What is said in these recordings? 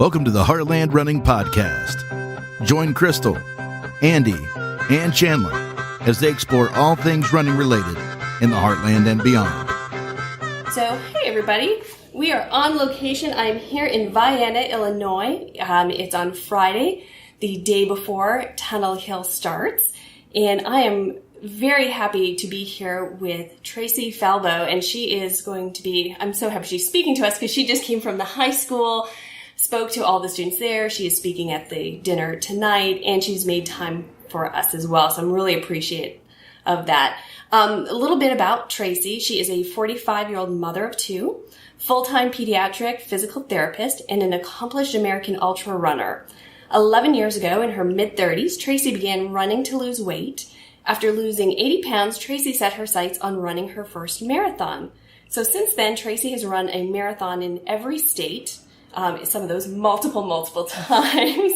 Welcome to the Heartland Running Podcast. Join Crystal, Andy, and Chandler as they explore all things running related in the Heartland and beyond. So, hey everybody, we are on location. I'm here in Vienna, Illinois. It's on Friday, the day before Tunnel Hill starts, and I am very happy to be here with Traci Falbo, and she is going to be, I'm so happy she's speaking to us because she just came from the high school, spoke to all the students there. She is speaking at the dinner tonight, and she's made time for us as well, so I'm really appreciative of that. A little bit about Traci. She is a 45-year-old mother of two, full-time pediatric physical therapist, and an accomplished American ultra runner. 11 years ago, in her mid-30s, Traci began running to lose weight. After losing 80 pounds, Traci set her sights on running her first marathon. So since then, Traci has run a marathon in every state, some of those multiple times.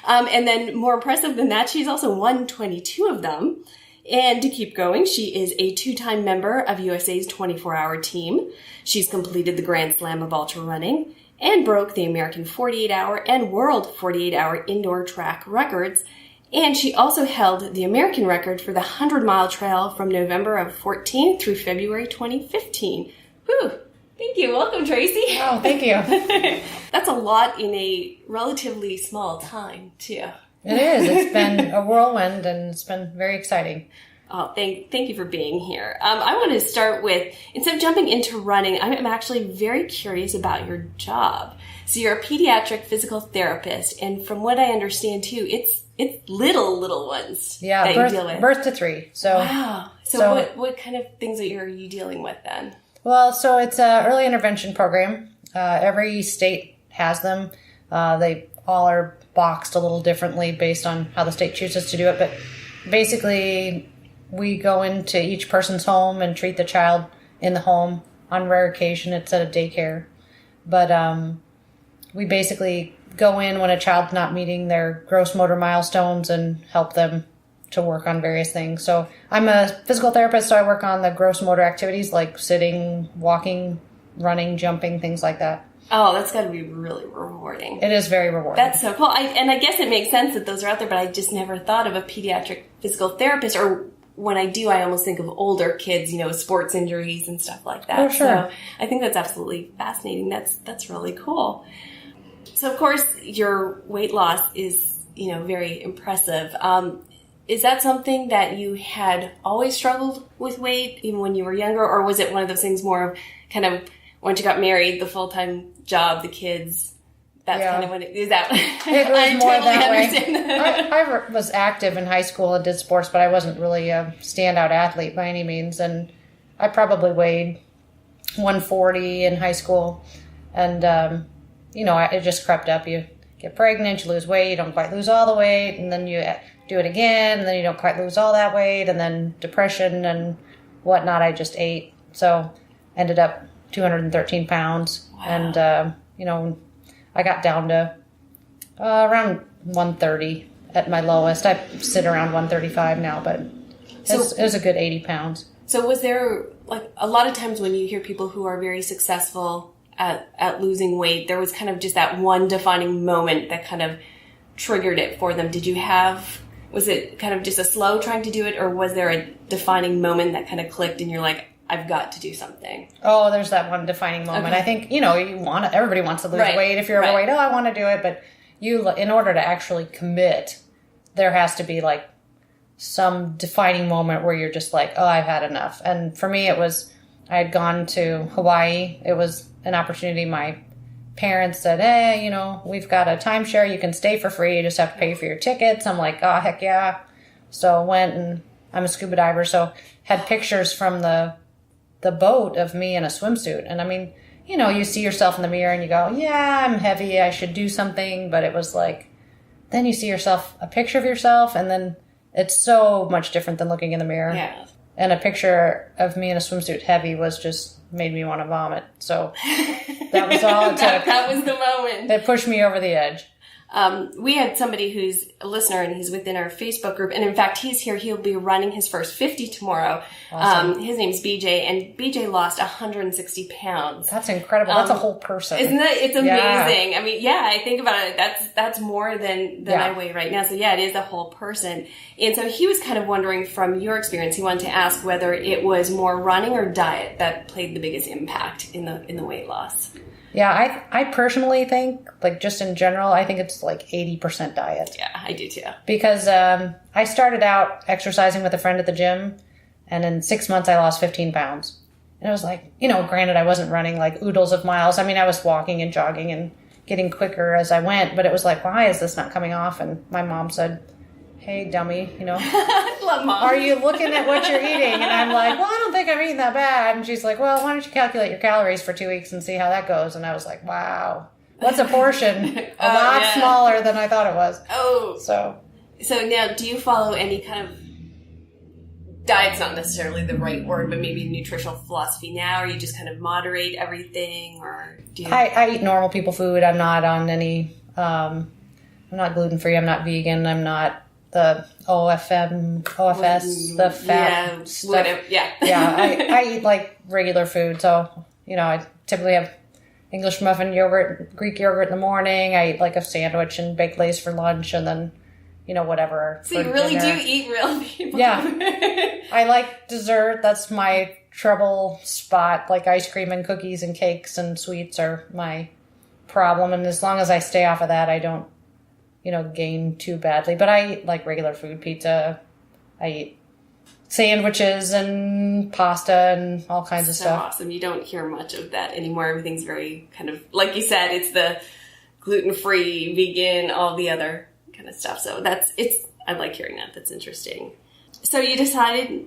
And then more impressive than that, she's also won 22 of them. And to keep going, she is a two-time member of USA's 24-hour team. She's completed the Grand Slam of UltraRunning and broke the American 48-hour and World 48-hour indoor track records. And she also held the American record for the 100-mile trail from November of 14 through February 2015. Whew. Thank you. Welcome, Traci. Oh, thank you. That's a lot in a relatively small time, too. It is. It's been a whirlwind, and it's been very exciting. Oh, thank you for being here. I want to start with, instead of jumping into running, I'm actually very curious about your job. So you're a pediatric physical therapist, and from what I understand, too, it's little ones that you deal with. Birth to 3. So, wow. So what kind of things are you dealing with then? Well, so it's an early intervention program. Every state has them. They all are boxed a little differently based on how the state chooses to do it. But basically, we go into each person's home and treat the child in the home. On rare occasion, it's at a daycare. But we basically go in when a child's not meeting their gross motor milestones and help them to work on various things. So I'm a physical therapist, so I work on the gross motor activities like sitting, walking, running, jumping, things like that. Oh, that's got to be really rewarding. It is very rewarding. That's so cool. I guess it makes sense that those are out there, but I just never thought of a pediatric physical therapist, or when I do, I almost think of older kids, sports injuries and stuff like that. Oh, sure. So I think that's absolutely fascinating. That's really cool. So, of course, your weight loss is, very impressive. Is that something that you had always struggled with weight, even when you were younger, or was it one of those things more of kind of once you got married, the full-time job, the kids, that's kind of when it is that? It was I more totally that understand way. that. I was active in high school and did sports, but I wasn't really a standout athlete by any means. And I probably weighed 140 in high school. And, it just crept up. You get pregnant, you lose weight, you don't quite lose all the weight, and then you do it again, and then you don't quite lose all that weight, and then depression and whatnot. I just ate. So ended up 213 pounds. Wow. And, I got down to around 130 at my lowest. I sit around 135 now, but it was a good 80 pounds. So was there, a lot of times when you hear people who are very successful at losing weight, there was kind of just that one defining moment that kind of triggered it for them. Was it kind of just a slow trying to do it, or was there a defining moment that kind of clicked and you're like, I've got to do something? Oh, there's that one defining moment. Okay. I think, everybody wants to lose weight if you're overweight. Oh, I want to do it. But in order to actually commit, there has to be some defining moment where you're just like, oh, I've had enough. And for me, it was, I had gone to Hawaii. It was an opportunity. My parents said, hey, we've got a timeshare. You can stay for free. You just have to pay for your tickets. I'm like, oh, heck yeah. So went, and I'm a scuba diver. So had pictures from the boat of me in a swimsuit. And I mean, you see yourself in the mirror and you go, yeah, I'm heavy. I should do something. But it was then you see a picture of yourself, and then it's so much different than looking in the mirror. Yeah. And a picture of me in a swimsuit heavy made me want to vomit. So that was all it took. That was the moment. It pushed me over the edge. We had somebody who's a listener and he's within our Facebook group. And in fact, he's here. He'll be running his first 50 tomorrow. Awesome. His name's BJ, and BJ lost 160 pounds. That's incredible. That's a whole person. Isn't that? It's amazing. Yeah. I mean, yeah, I think about it. That's more than I weigh right now. So yeah, it is a whole person. And so he was kind of wondering from your experience, he wanted to ask whether it was more running or diet that played the biggest impact in the weight loss. Yeah, I personally think, like, just in general, I think it's like 80% diet. Yeah, I do too. Because I started out exercising with a friend at the gym, and in 6 months I lost 15 pounds. And it was like, granted, I wasn't running like oodles of miles. I mean, I was walking and jogging and getting quicker as I went, but it was like, why is this not coming off? And my mom said, hey, dummy, Love Mom. Are you looking at what you're eating? And I'm like, well, I don't think I'm eating that bad. And she's like, well, why don't you calculate your calories for 2 weeks and see how that goes? And I was like, wow, what's a portion? A lot smaller than I thought it was. Oh. So now, do you follow any kind of, diet's not necessarily the right word, but maybe nutritional philosophy now, or you just kind of moderate everything, or do you? I eat normal people food. I'm not on any, I'm not gluten-free. I'm not vegan. I'm not the OFS, the fat stuff. Whatever. Yeah. I eat like regular food. So, I typically have English muffin yogurt, Greek yogurt in the morning. I eat like a sandwich and baked lace for lunch, and then, whatever. So you really do eat real people. Yeah. I like dessert. That's my trouble spot. Like ice cream and cookies and cakes and sweets are my problem. And as long as I stay off of that, I don't, gain too badly. But I eat like regular food, pizza. I eat sandwiches and pasta and all kinds of stuff. Awesome. You don't hear much of that anymore. Everything's very kind of, like you said, it's the gluten-free, vegan, all the other kind of stuff. So I like hearing that. That's interesting. So you decided,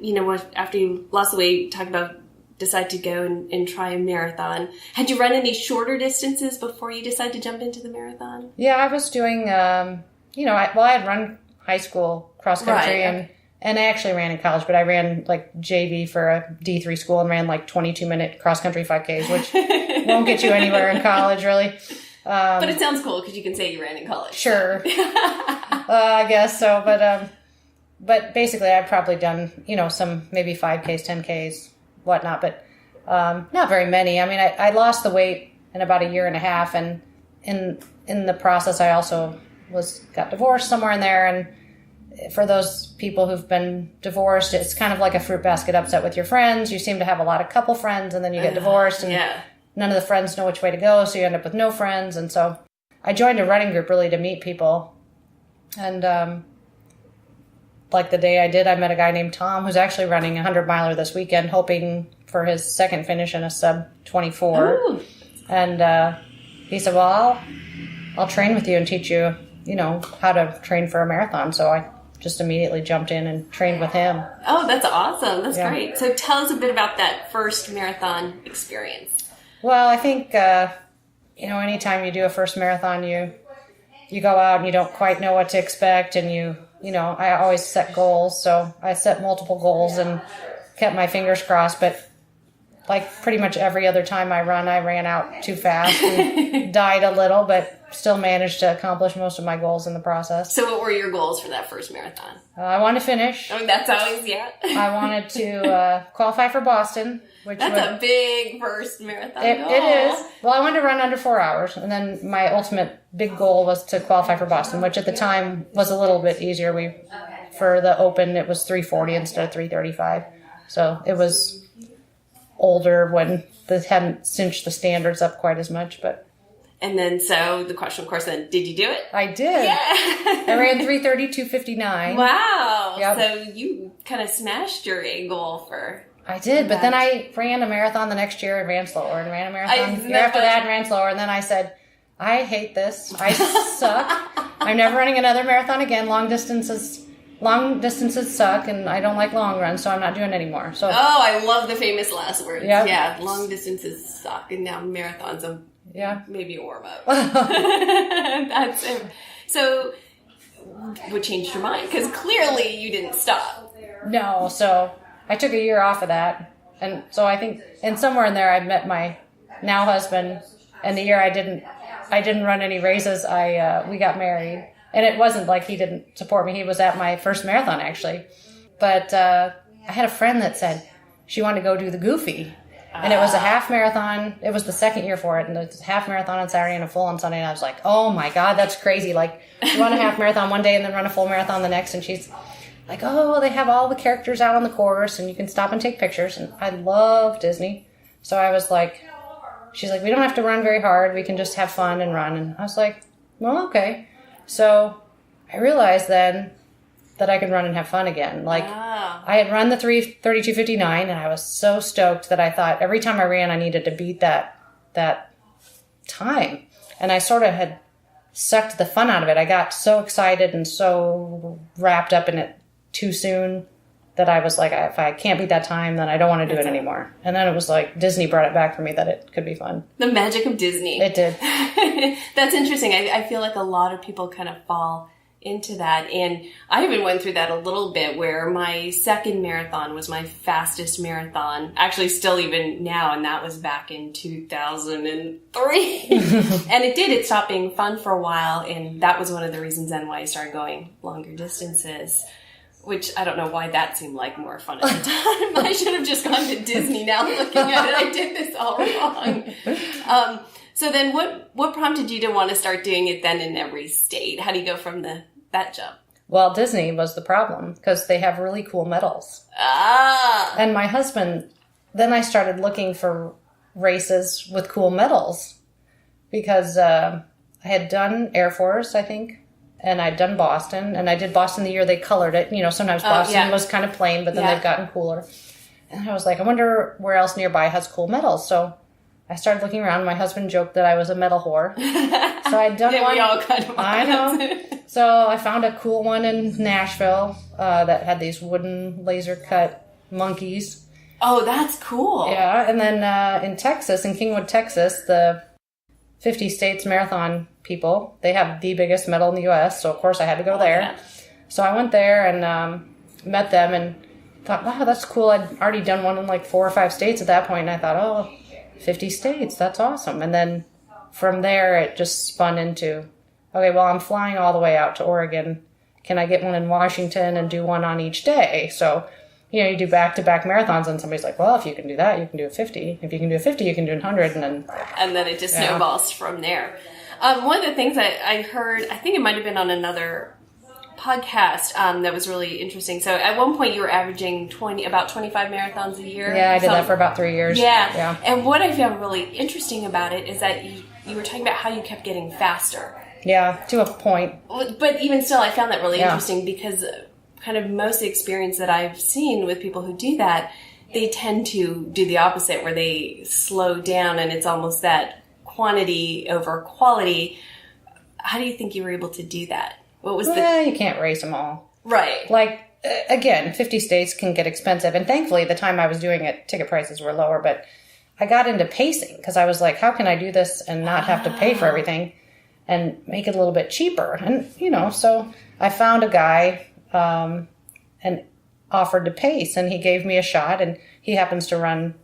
after you lost the weight, talk about decide to go and try a marathon. Had you run any shorter distances before you decided to jump into the marathon? Yeah, I was doing, I had run high school cross country and I actually ran in college, but I ran like JV for a D3 school and ran like 22-minute cross country 5Ks, which won't get you anywhere in college, really. But it sounds cool because you can say you ran in college. Sure. I guess so. But basically I've probably done, some maybe 5Ks, 10Ks, whatnot, but not very many. I mean, I lost the weight in about a year and a half, and in the process I also got divorced somewhere in there. And for those people who've been divorced, it's kind of like a fruit basket upset with your friends. You seem to have a lot of couple friends, and then you get divorced, and none of the friends know which way to go, so you end up with no friends. And so I joined a running group really to meet people. And like the day I did, I met a guy named Tom who's actually running a 100-miler this weekend, hoping for his second finish in a sub 24. Ooh. And he said, well, I'll train with you and teach you, how to train for a marathon. So I just immediately jumped in and trained with him. Oh, that's awesome. That's great. So tell us a bit about that first marathon experience. Well, I think, anytime you do a first marathon, you go out and you don't quite know what to expect, and I always set goals. So I set multiple goals and kept my fingers crossed, but like pretty much every other time I ran out too fast and died a little, but still managed to accomplish most of my goals in the process. So what were your goals for that first marathon? I wanted to finish. I mean, that's always, I wanted to qualify for Boston. That's a big first marathon. It is. Well, I wanted to run under 4 hours, and then my ultimate big goal was to qualify for Boston, which at the time was a little bit easier. For the Open, it was 3:40 instead of 3:35. So it was older when they hadn't cinched the standards up quite as much, but. And then, so the question, of course, then, did you do it? I did. Yeah. I ran 3:30:2:59. Wow. Yep. So you kind of smashed your A goal for. I did, but then I ran a marathon the next year and ran slower, and ran a marathon the year after that and ran slower, and then I said, I hate this. I suck. I'm never running another marathon again. Long distances suck, and I don't like long runs, so I'm not doing it anymore. So. Oh, I love the famous last words. Yep. Yeah, long distances suck, and now marathons are maybe a warm up. That's it. So, what changed your mind? Because clearly you didn't stop. No, so I took a year off of that, and so I think, and somewhere in there I met my now husband, And the year I didn't run any races, we got married. And it wasn't like he didn't support me. He was at my first marathon, actually. But I had a friend that said she wanted to go do the Goofy. And it was a half marathon. It was the second year for it. And it was a half marathon on Saturday and a full on Sunday. And I was like, oh my God, that's crazy. Like, run a half marathon one day and then run a full marathon the next. And she's like, oh, they have all the characters out on the course and you can stop and take pictures. And I love Disney. So I was like, she's like, we don't have to run very hard. We can just have fun and run. And I was like, well, okay. So I realized then that I could run and have fun again. Like, I had run the 32:59 and I was so stoked that I thought every time I ran, I needed to beat that time. And I sort of had sucked the fun out of it. I got so excited and so wrapped up in it too soon that I was like, if I can't beat that time, then I don't want to do it anymore. And then it was like Disney brought it back for me that it could be fun. The magic of Disney. It did. That's interesting. I feel like a lot of people kind of fall into that. And I even went through that a little bit where my second marathon was my fastest marathon. Actually, still even now. And that was back in 2003. And it stopped being fun for a while. And that was one of the reasons then why I started going longer distances. Which I don't know why that seemed like more fun at the time. I should have just gone to Disney now looking at it. I did this all wrong. So then what prompted you to want to start doing it then in every state? How do you go from that jump? Well, Disney was the problem because they have really cool medals. And my husband, then I started looking for races with cool medals because I had done Air Force, I think. And I'd done Boston, and I did Boston the year they colored it. You know, sometimes Boston was kind of plain, but then they've gotten cooler. And I was like, I wonder where else nearby has cool medals. So I started looking around. My husband joked that I was a medal whore. So I'd done one. We all kind of I know. So I found a cool one in Nashville that had these wooden laser cut monkeys. Oh, that's cool. Yeah, and then in Texas, in Kingwood, Texas, the 50 States Marathon people, they have the biggest medal in the U.S., so of course I had to go there. Yeah. So I went there and met them and thought, wow, that's cool. I'd already done one in like 4 or 5 states at that point, and I thought, oh, 50 states, that's awesome. And then from there, it just spun into, okay, well, I'm flying all the way out to Oregon. Can I get one in Washington and do one on each day? So, you know, you do back-to-back marathons, and somebody's like, well, if you can do that, you can do a 50. If you can do a 50, you can do a 100, and then it just snowballs from there. One of the things I heard, I think it might have been on another podcast that was really interesting. So at one point you were averaging about 25 marathons a year. Yeah, I did that for about 3 years. Yeah. And what I found really interesting about it is that you were talking about how you kept getting faster. Yeah, to a point. But even still, I found that really interesting because kind of most of the experience that I've seen with people who do that, they tend to do the opposite where they slow down and it's almost that quantity over quality. How do you think you were able to do that? You can't race them all. Right. Like, again, 50 states can get expensive. And thankfully, the time I was doing it, ticket prices were lower. But I got into pacing because I was like, how can I do this and not have to pay for everything and make it a little bit cheaper? And, you know, so I found a guy and offered to pace. And he gave me a shot. And he happens to run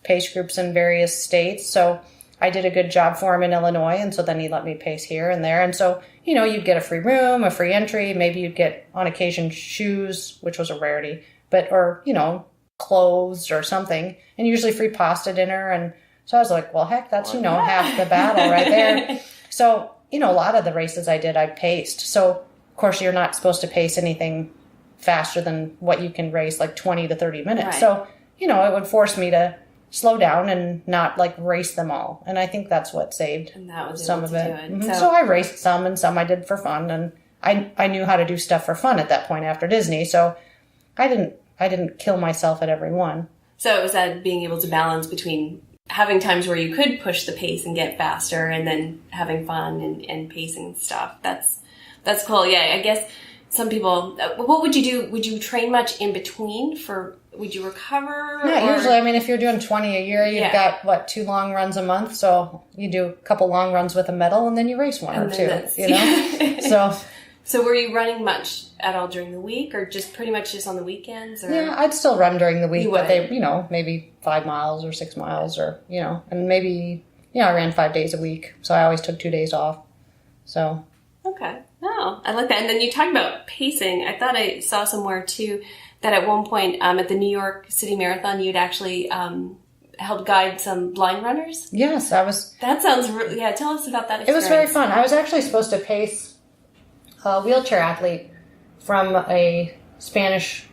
pace groups in various states. So I did a good job for him in Illinois, and so then he let me pace here and there. And so, you know, you'd get a free room, a free entry, maybe you'd get, on occasion, shoes, which was a rarity, or, you know, clothes or something, and usually free pasta dinner. And so I was like, well, heck, that's, you know, half the battle right there. So, you know, a lot of the races I did, I paced. So, of course, you're not supposed to pace anything faster than what you can race, like 20 to 30 minutes. Right. So, you know, it would force me to slow down and not like race them all. And I think that's what saved some of it. Mm-hmm. So I raced some and some I did for fun. And I knew how to do stuff for fun at that point after Disney. So I didn't kill myself at every one. So it was that being able to balance between having times where you could push the pace and get faster and then having fun and pacing stuff. That's cool. Yeah, I guess some people, what would you do? Would you train much in between would you recover? Yeah, usually, I mean, if you're doing 20 a year, you've got, 2 long runs a month. So you do a couple long runs with a medal and then you race one or two, you know? So were you running much at all during the week or just pretty much just on the weekends? Or? Yeah, I'd still run during the week, but they, you know, maybe 5 miles or 6 miles or, you know, and maybe I ran 5 days a week. So I always took 2 days off. So. Okay. Oh, I like that. And then you talked about pacing. I thought I saw somewhere too that at one point at the New York City Marathon, you'd actually helped guide some blind runners. Yes, I was. That sounds really, tell us about that experience. It was very fun. I was actually supposed to pace a wheelchair athlete from a Spanish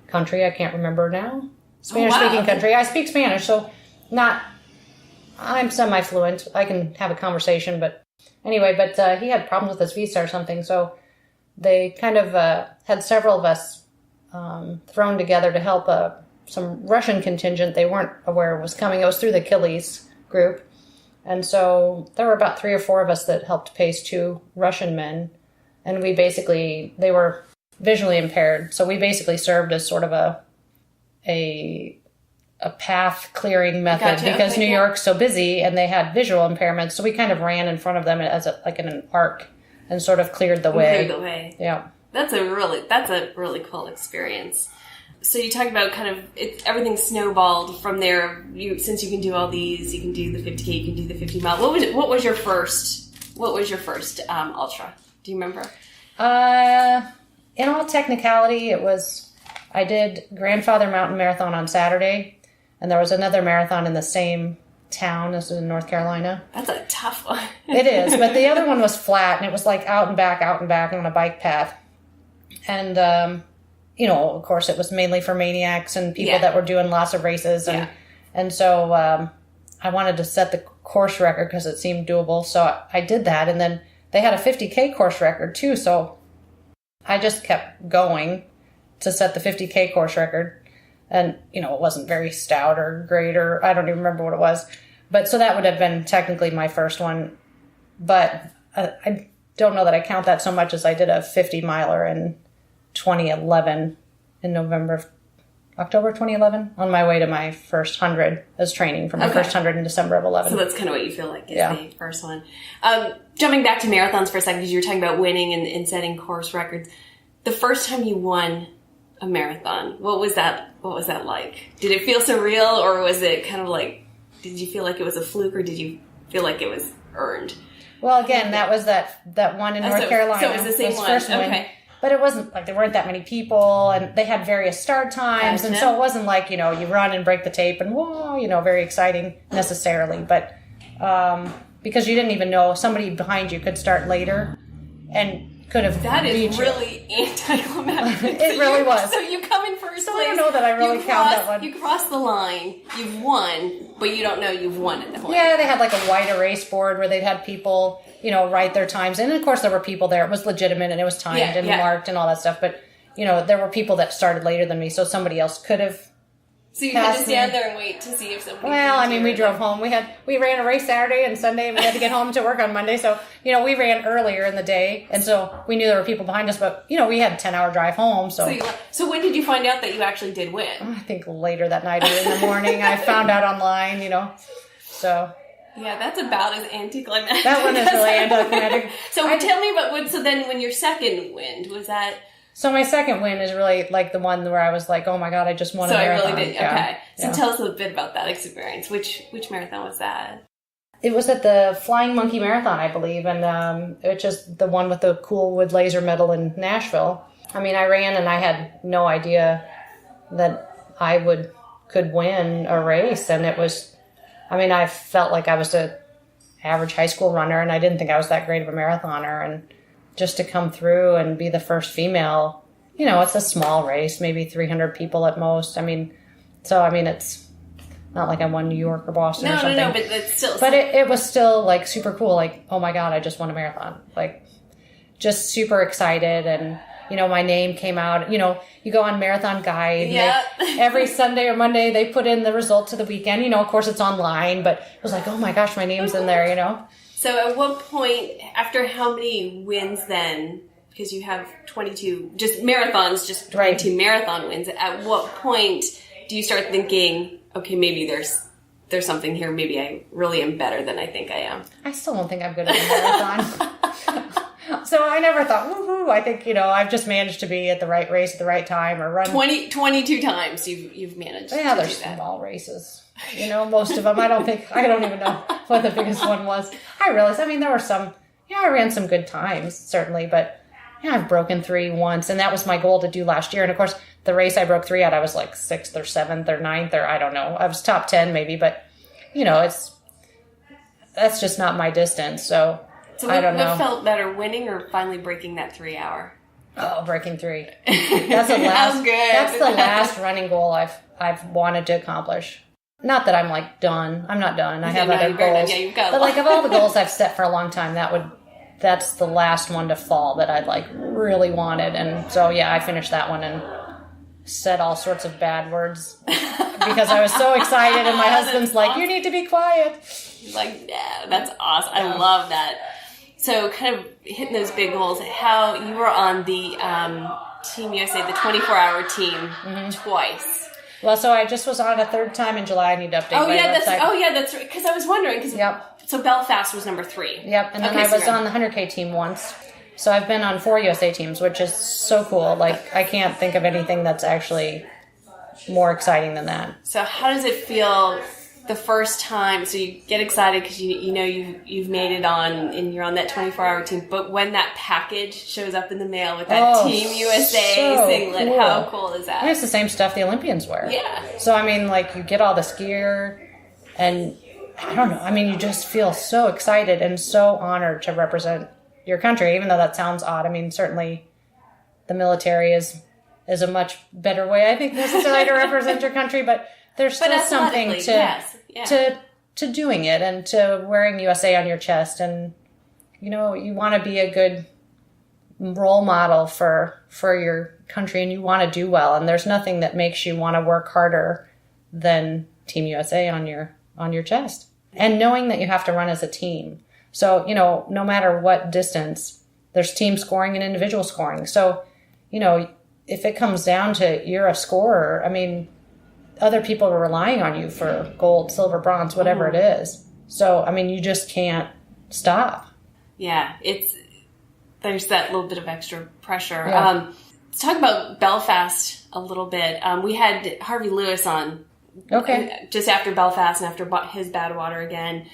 country. I can't remember now. Spanish-speaking country. I speak Spanish, so I'm semi-fluent. I can have a conversation, but anyway, he had problems with his visa or something, so they kind of had several of us thrown together to help some Russian contingent they weren't aware was coming. It was through the Achilles group. And so there were about 3 or 4 of us that helped pace 2 Russian men. And they were visually impaired. So we basically served as sort of a path clearing method because New York's so busy and they had visual impairments. So we kind of ran in front of them as like in an arc and sort of cleared the way. Yeah. That's a really cool experience. So you talked about kind of everything snowballed from there. Since you can do all these, you can do the 50K, you can do the 50 mile. What was your first ultra? Do you remember? In all technicality, I did Grandfather Mountain Marathon on Saturday, and there was another marathon in the same town. This is in North Carolina. That's a tough one. It is, but the other one was flat, and it was like out and back on a bike path. And, of course, it was mainly for maniacs and people that were doing lots of races. And so I wanted to set the course record because it seemed doable. So I did that. And then they had a 50K course record, too. So I just kept going to set the 50K course record. And, it wasn't very stout or great, or I don't even remember what it was. But so that would have been technically my first one. But I don't know that I count that so much as I did a 50 miler in 2011 in October 2011 on my way to my first 100 as training for my first 100 in December of 11. So that's kind of what you feel like is the first one. Jumping back to marathons for a second, because you were talking about winning and setting course records. The first time you won a marathon, what was that like? Did it feel surreal, or was it kind of like, did you feel like it was a fluke, or did you feel like it was earned? Well, again, that was that one in North Carolina. So it was the same one. First okay. Win. But it wasn't like there weren't that many people, and they had various start times, and so it wasn't like, you run and break the tape and whoa, very exciting necessarily. But because you didn't even know somebody behind you could start later and could have That is really anticlimactic. It really was. So you come in first place. I don't know that I really count that one. You cross the line, you've won, but you don't know you've won at the point. Yeah, they had like a white erase board where they'd had people, write their times. And of course there were people there. It was legitimate and it was timed and marked and all that stuff. But, there were people that started later than me. So somebody else could have. So you had to stand there and wait to see if somebody. Well, we drove home. We ran a race Saturday and Sunday, and we had to get home to work on Monday. So, we ran earlier in the day, and so we knew there were people behind us. But we had a 10-hour drive home. So when did you find out that you actually did win? I think later that night or in the morning. I found out online. So. Yeah, that's about as anticlimactic. That one is really anticlimactic. So tell me about so then when your second win was that. So my second win is really like the one where I was like, oh my God, I just won a marathon. So I really did. Okay. So tell us a bit about that experience. Which marathon was that? It was at the Flying Monkey Marathon, I believe. And it's just the one with the cool wood laser medal in Nashville. I ran and I had no idea that I could win a race. And it was, I felt like I was an average high school runner and I didn't think I was that great of a marathoner. And just to come through and be the first female, it's a small race, maybe 300 people at most. It's not like I won New York or Boston or something. No, but it's still. But it was still like super cool. Like, oh my God, I just won a marathon. Like, just super excited. And, my name came out. You go on Marathon Guide. Yeah. Every Sunday or Monday, they put in the results of the weekend. Of course it's online, but it was like, oh my gosh, my name's in there, So at what point, after how many wins then, because you have 22, just marathons, just 22 marathon wins, at what point do you start thinking, okay, maybe there's something here, maybe I really am better than I think I am? I still don't think I'm good at a marathon. So I never thought, woohoo, I think, I've just managed to be at the right race at the right time or run. 22 times you've managed to do that. Yeah, there's small races. most of them. I don't even know what the biggest one was. I realized, there were some, I ran some good times, certainly, but I've broken 3 once, and that was my goal to do last year. And of course, the race I broke 3 at, I was like 6th or 7th or 9th, or I don't know. I was top 10 maybe, but that's just not my distance. So I don't know. What felt better, winning or finally breaking that 3 hour? Oh, breaking 3. That's the last. That's the last running goal I've wanted to accomplish. Not that I'm like done. I'm not done. I have other goals. Yeah, you've got but like of all the goals I've set for a long time, that's the last one to fall that I'd like really wanted. And so yeah, I finished that one and said all sorts of bad words because I was so excited, and my husband's like, awesome. You need to be quiet. He's like, yeah, that's awesome. I love that. So kind of hitting those big goals, how you were on the Team USA, the 24-hour team, twice. Well, so I just was on a 3rd time in July. I need to update my website. That's right. Because I was wondering. So Belfast was number 3. Yep. And then I was on the 100K team once. So I've been on 4 USA teams, which is so cool. Like, I can't think of anything that's actually more exciting than that. So how does it feel the first time? So you get excited because you've made it on and you're on that 24-hour team. But when that package shows up in the mail with that Team USA singlet, cool. How cool is that? And it's the same stuff the Olympians wear. Yeah. So, you get all this gear and I don't know. You just feel so excited and so honored to represent your country, even though that sounds odd. Certainly the military is a much better way, I think, necessarily to represent your country, but there's still something to doing it and to wearing USA on your chest. And, you want to be a good role model for your country, and you want to do well. And there's nothing that makes you want to work harder than Team USA on your chest. And knowing that you have to run as a team. So, no matter what distance, there's team scoring and individual scoring. So, if it comes down to you're a scorer, other people are relying on you for gold, silver, bronze, whatever it is. So, you just can't stop. Yeah, there's that little bit of extra pressure. Yeah. Let's talk about Belfast a little bit. We had Harvey Lewis on just after Belfast and after his Badwater again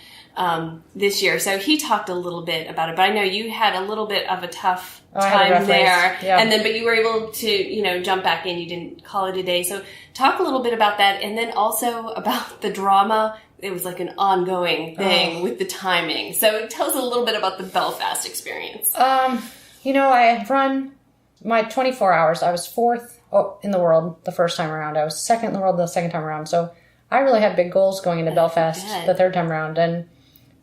this year. So he talked a little bit about it, but I know you had a little bit of a tough time there. Yeah. But you were able to, jump back in. You didn't call it a day. So talk a little bit about that. And then also about the drama. It was like an ongoing thing with the timing. So tell us a little bit about the Belfast experience. I had run my 24 hours. I was 4th in the world the first time around. I was 2nd in the world the second time around. So I really had big goals going into Belfast the 3rd time around. And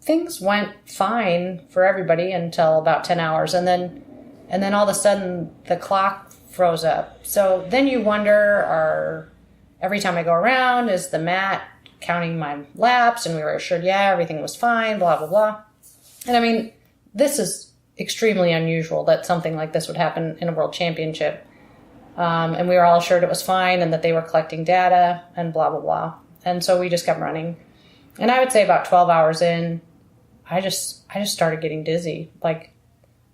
things went fine for everybody until about 10 hours. And then all of a sudden the clock froze up. So then you wonder, every time I go around, is the mat counting my laps? And we were assured, everything was fine, blah, blah, blah. And this is extremely unusual that something like this would happen in a world championship. And we were all assured it was fine and that they were collecting data and blah, blah, blah. And so we just kept running. And I would say about 12 hours in, I just started getting dizzy. Like,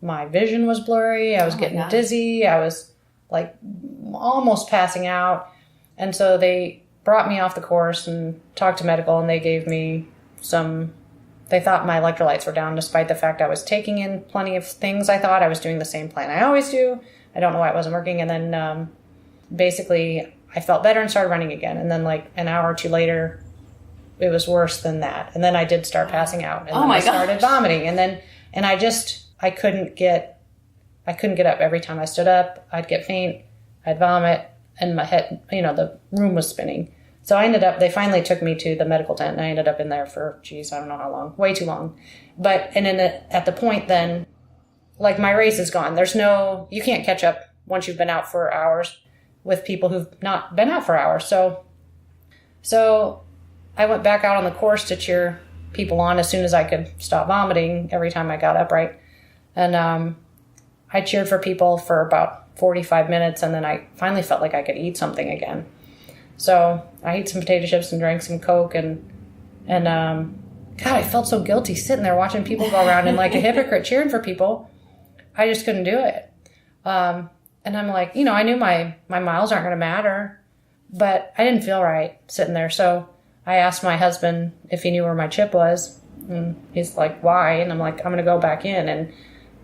my vision was blurry. I was getting dizzy. I was like almost passing out. And so they brought me off the course and talked to medical, and they gave me they thought my electrolytes were down despite the fact I was taking in plenty of things. I thought I was doing the same plan I always do. I don't know why it wasn't working. And then basically I felt better and started running again. And then like an hour or two later, it was worse than that. And then I did start passing out. And then I started vomiting. And I couldn't get up. Every time I stood up, I'd get faint, I'd vomit, and my head, the room was spinning. So they finally took me to the medical tent, and I ended up in there for, I don't know how long, way too long. At the point then, like, my race is gone. You can't catch up once you've been out for hours with people who've not been out for hours. So I went back out on the course to cheer people on as soon as I could stop vomiting every time I got upright. And I cheered for people for about 45 minutes, and then I finally felt like I could eat something again. So I ate some potato chips and drank some Coke, and God, I felt so guilty sitting there watching people go around and like a hypocrite cheering for people. I just couldn't do it. And I'm like, I knew my miles aren't going to matter, but I didn't feel right sitting there. So I asked my husband if he knew where my chip was. And he's like, why? And I'm like, I'm going to go back in. And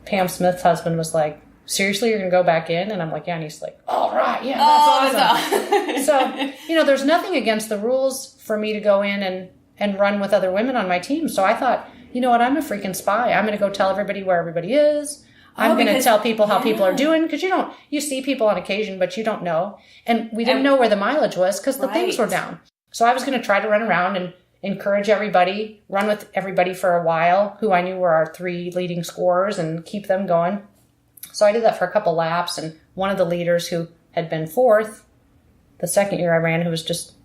Pam Smith's husband was like, seriously, you're going to go back in? And I'm like, yeah. And he's like, all right. Yeah, that's awesome. So, there's nothing against the rules for me to go in and run with other women on my team. So I thought, you know what? I'm a freaking spy. I'm going to go tell everybody where everybody is. I'm going to tell people how people are doing, because you see people on occasion, but you don't know. And we didn't know where the mileage was because the things were down. So I was going to try to run around and encourage everybody, run with everybody for a while, who I knew were our 3 leading scorers, and keep them going. So I did that for a couple laps, and one of the leaders who had been 4th, the second year I ran,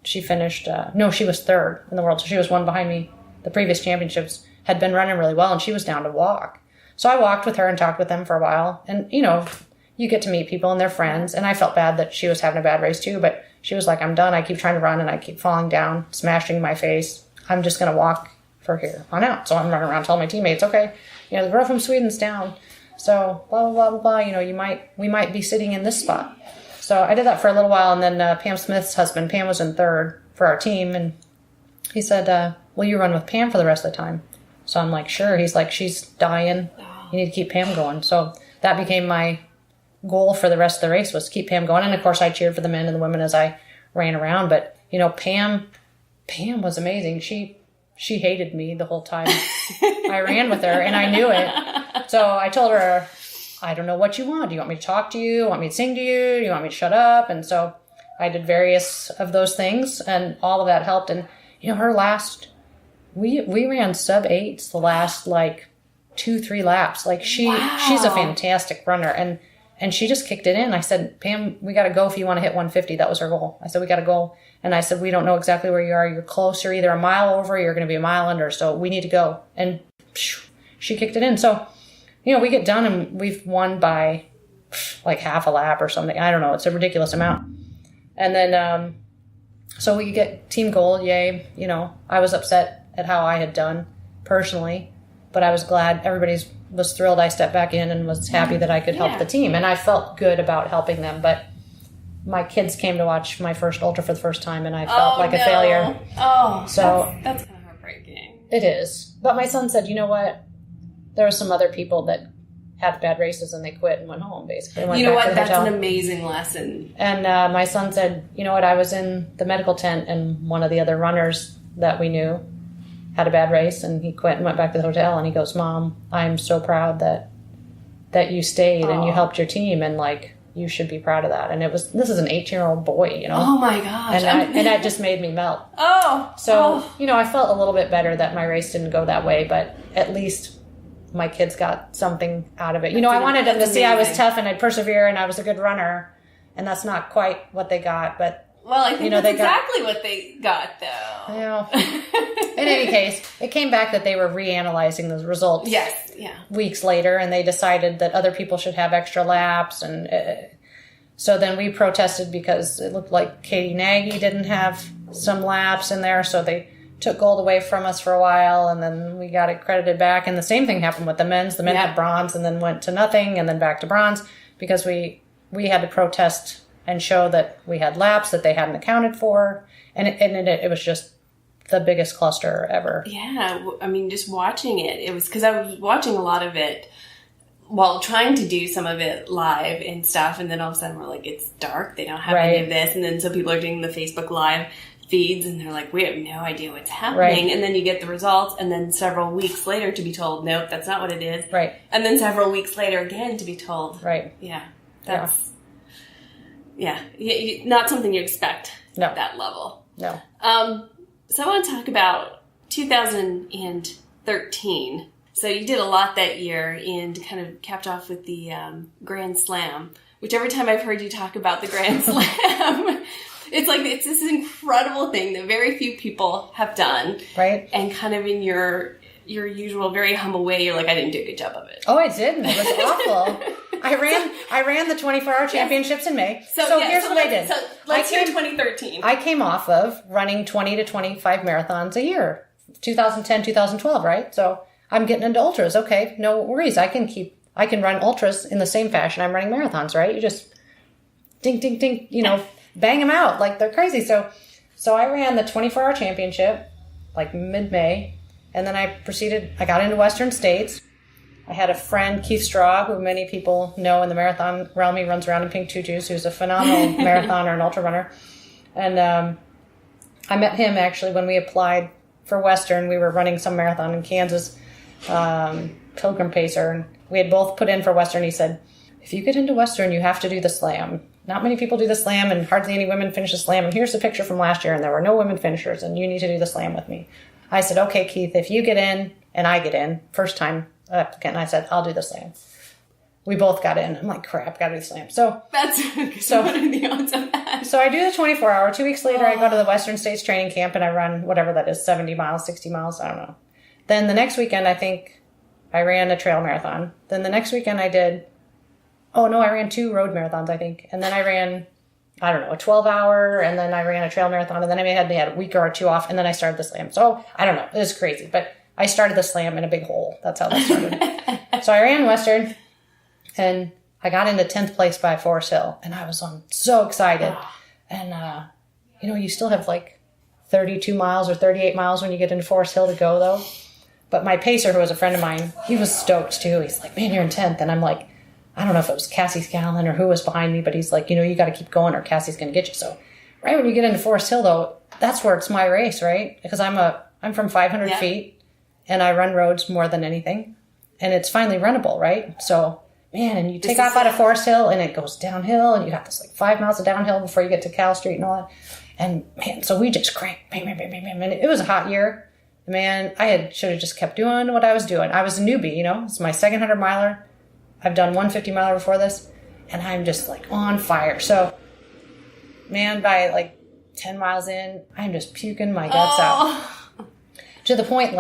she finished, she was 3rd in the world, so she was one behind me. The previous championships had been running really well, and she was down to walk. So I walked with her and talked with them for a while. And, you get to meet people and they're friends. And I felt bad that she was having a bad race too. But she was like, I'm done. I keep trying to run and I keep falling down, smashing my face. I'm just going to walk for here on out. So I'm running around telling my teammates, okay, the girl from Sweden's down. So blah, blah, blah, blah. We might be sitting in this spot. So I did that for a little while. And then Pam Smith's husband, Pam, was in 3rd for our team. And he said, will you run with Pam for the rest of the time? So I'm like, sure. He's like, she's dying. You need to keep Pam going. So that became my goal for the rest of the race, was to keep Pam going. And of course I cheered for the men and the women as I ran around. But, Pam was amazing. She hated me the whole time I ran with her, and I knew it. So I told her, I don't know what you want. Do you want me to talk to you? Want me to sing to you? Do you want me to shut up? And so I did various of those things, and all of that helped. And, her last, we ran sub 8s the last 2-3 laps. She's a fantastic runner, and she just kicked it in. I said, Pam, we got to go if you want to hit 150. That was her goal. I said, we got to go. And I said, we don't know exactly where you are. You're close. You're either a mile over or you're going to be a mile under. So we need to go. And she kicked it in. So, we get done and we've won by half a lap or something. I don't know. It's a ridiculous amount. And then, so we get team gold. Yay. I was upset at how I had done personally, but I was glad everybody was thrilled I stepped back in and was happy that I could help the team. And I felt good about helping them. But my kids came to watch my first ultra for the first time, and I felt like a failure. Oh, so that's kind of heartbreaking. It is. But my son said, you know what? There were some other people that had bad races and they quit and went home, basically. You know what? That's an amazing lesson. And my son said, you know what? I was in the medical tent, and one of the other runners that we knew had a bad race, and he quit and went back to the hotel. And he goes, Mom, I'm so proud that you stayed and you helped your team, and you should be proud of that. And this is an 18-year-old boy, Oh my gosh. And that just made me melt. So I felt a little bit better that my race didn't go that way, but at least my kids got something out of it. I wanted them to see I was tough and I'd persevere and I was a good runner, and that's not quite what they got, but well, I think that's exactly what they got, though. In any case, it came back that they were reanalyzing those results. Yes, yeah. Weeks later, and they decided that other people should have extra laps, and so then we protested because it looked like Katie Nagy didn't have some laps in there, so they took gold away from us for a while, and then we got it credited back. And the same thing happened with the men's. The men had bronze, and then went to nothing, and then back to bronze because we had to protest and show that we had laps that they hadn't accounted for. And it was just the biggest cluster ever. Yeah. I mean, just watching it was because I was watching a lot of it while trying to do some of it live and stuff. And then all of a sudden we're like, it's dark. They don't have any of this. And then so people are doing the Facebook Live feeds and they're like, we have no idea what's happening. Right. And then you get the results. And then several weeks later to be told, nope, that's not what it is. Right. And then several weeks later again to be told. Right. Yeah. That's... Yeah, not something you expect at that level. No. So I want to talk about 2013. So you did a lot that year and kind of capped off with the Grand Slam, which every time I've heard you talk about the Grand Slam, it's this incredible thing that very few people have done. Right. And kind of in your usual very humble way, you're like, I didn't do a good job of it. Oh, I didn't. It was awful. I ran the 24-hour championships in May. So here's what I did. So let's hear 2013. I came off of running 20 to 25 marathons a year, 2010, 2012, right? So I'm getting into ultras. Okay, no worries. I can run ultras in the same fashion I'm running marathons, right? You just ding, ding, ding, bang them out like they're crazy. So So I ran the 24-hour championship, like mid-May, and then I got into Western States. I had a friend, Keith Straw, who many people know in the marathon realm. He runs around in pink tutus, who's a phenomenal marathoner and ultra runner. And I met him actually when we applied for Western. We were running some marathon in Kansas, Pilgrim Pacer, and we had both put in for Western. He said, if you get into Western, you have to do the slam. Not many people do the slam, and hardly any women finish the slam. And here's the picture from last year, and there were no women finishers, and you need to do the slam with me. I said, okay, Keith, if you get in and I get in, first time applicant, and I said, I'll do the slam. We both got in. I'm like, crap, gotta do the slam. So that's so what are the odds of that? So I do the 24-hour. 2 weeks later, I go to the Western States training camp and I run whatever that is, 70 miles, 60 miles, I don't know. Then the next weekend, I think I ran a trail marathon. Then the next weekend I ran 2 road marathons, I think. And then I ran, I don't know, a 12-hour, and then I ran a trail marathon, and then I had a week or 2 off, and then I started the slam. So I don't know, it was crazy, but I started the slam in a big hole. That's how that started. So I ran Western. And I got into 10th place by Forest Hill, and I was so excited. And, you still have like 32 miles or 38 miles when you get into Forest Hill to go, though. But my pacer, who was a friend of mine, he was stoked, too. He's like, man, you're in 10th. And I'm like, I don't know if it was Cassie Scallon or who was behind me, but he's like, you got to keep going or Cassie's going to get you. So right when you get into Forest Hill, though, that's where it's my race, right? Because I'm from 500 feet, and I run roads more than anything. And it's finally runnable, right? So... man, and you take off out of Forest Hill, and it goes downhill, and you got this 5 miles of downhill before you get to Cal Street and all that. And man, so we just cranked, bam, bam, bam, bam, bam. And it was a hot year. Man, I should have just kept doing what I was doing. I was a newbie, It's my second 100 miler. I've done 150 miler before this, and I'm just on fire. So, man, by 10 miles in, I'm just puking my guts out. To the point,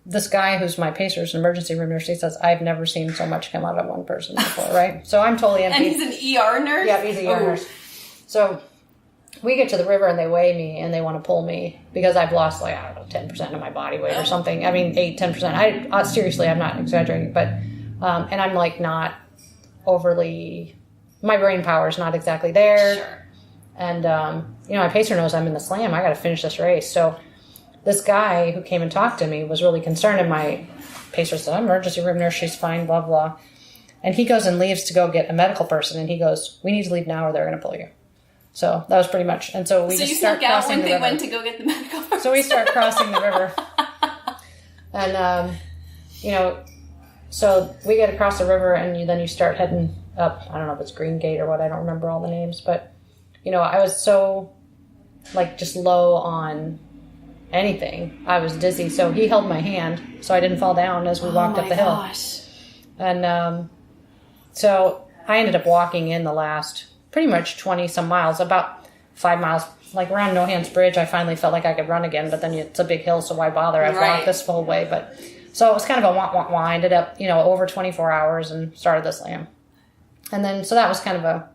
this guy who's my pacer's an emergency room nurse, he says, I've never seen so much come out of one person before, right? So I'm totally empty. And he's an ER nurse? Yeah, he's an ER nurse. So we get to the river and they weigh me and they want to pull me because I've lost 10% of my body weight or something. I mean, 8-10%. Seriously, I'm not exaggerating, but, and I'm not overly, my brain power is not exactly there. Sure. And, my pacer knows I'm in the slam. I got to finish this race. So this guy who came and talked to me was really concerned, and my pacer said, I'm an emergency room nurse, she's fine, blah, blah. And he goes and leaves to go get a medical person, and he goes, we need to leave now or they're going to pull you. So that was pretty much. And so we just start crossing the river. So you snuck out when they went to go get the medical person. So we start crossing the river. And, so we get across the river, and then you start heading up. I don't know if it's Green Gate or what. I don't remember all the names. But, I was so, just low on anything. I was dizzy, so he held my hand so I didn't fall down as we walked up the hill. And so I ended up walking in the last pretty much 20 some miles, about 5 miles, around No Hands Bridge. I finally felt like I could run again, but then it's a big hill, so why bother? I've walked this whole way. But so it was kind of a wah. I ended up over 24 hours and started the slam. And then so that was kind of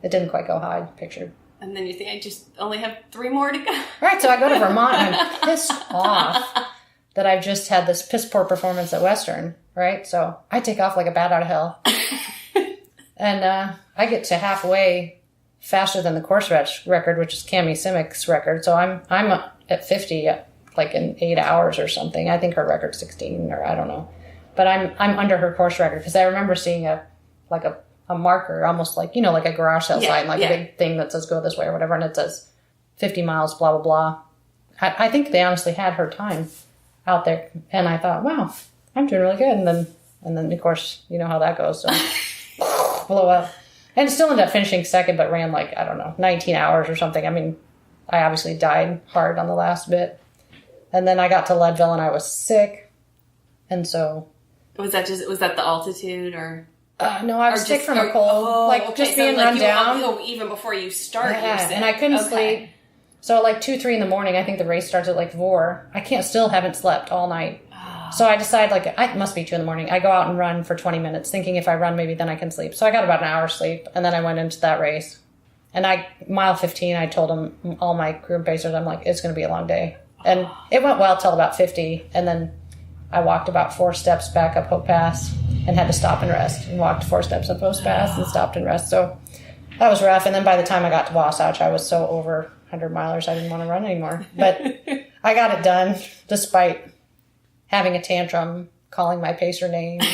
it didn't quite go how I pictured. And then you think, I just only have 3 more to go. Right, so I go to Vermont, and I'm pissed off that I've just had this piss poor performance at Western, right? So I take off like a bat out of hell. And I get to halfway faster than the course record, which is Cami Simic's record. So I'm at 50 in 8 hours or something. I think her record's 16, or I don't know. But I'm under her course record, because I remember seeing a marker, almost like a garage sale sign, a big thing that says go this way or whatever, and it says 50 miles, blah, blah, blah. I think they honestly had her time out there, and I thought, wow, I'm doing really good. And then of course, you know how that goes, so blow up. And still ended up finishing second, but ran 19 hours or something. I mean, I obviously died hard on the last bit. And then I got to Leadville and I was sick. And so... Was that the altitude or... no, I was sick from a cold, just being run down. Even before you start, and I couldn't sleep. So 2-3 in the morning, I think the race starts at 4. I haven't slept all night. So I decide it must be 2 in the morning. I go out and run for 20 minutes, thinking if I run, maybe then I can sleep. So I got about an hour's sleep, and then I went into that race. And mile 15, I told them, all my group pacers, I'm like, it's going to be a long day. And it went well till about 50, and then I walked about 4 steps back up Hope Pass and had to stop and rest, and walked 4 steps up Hope Pass and stopped and rest. So that was rough. And then by the time I got to Wasatch, I was so over. 100 milers. I didn't want to run anymore. But I got it done despite having a tantrum, calling my pacer names,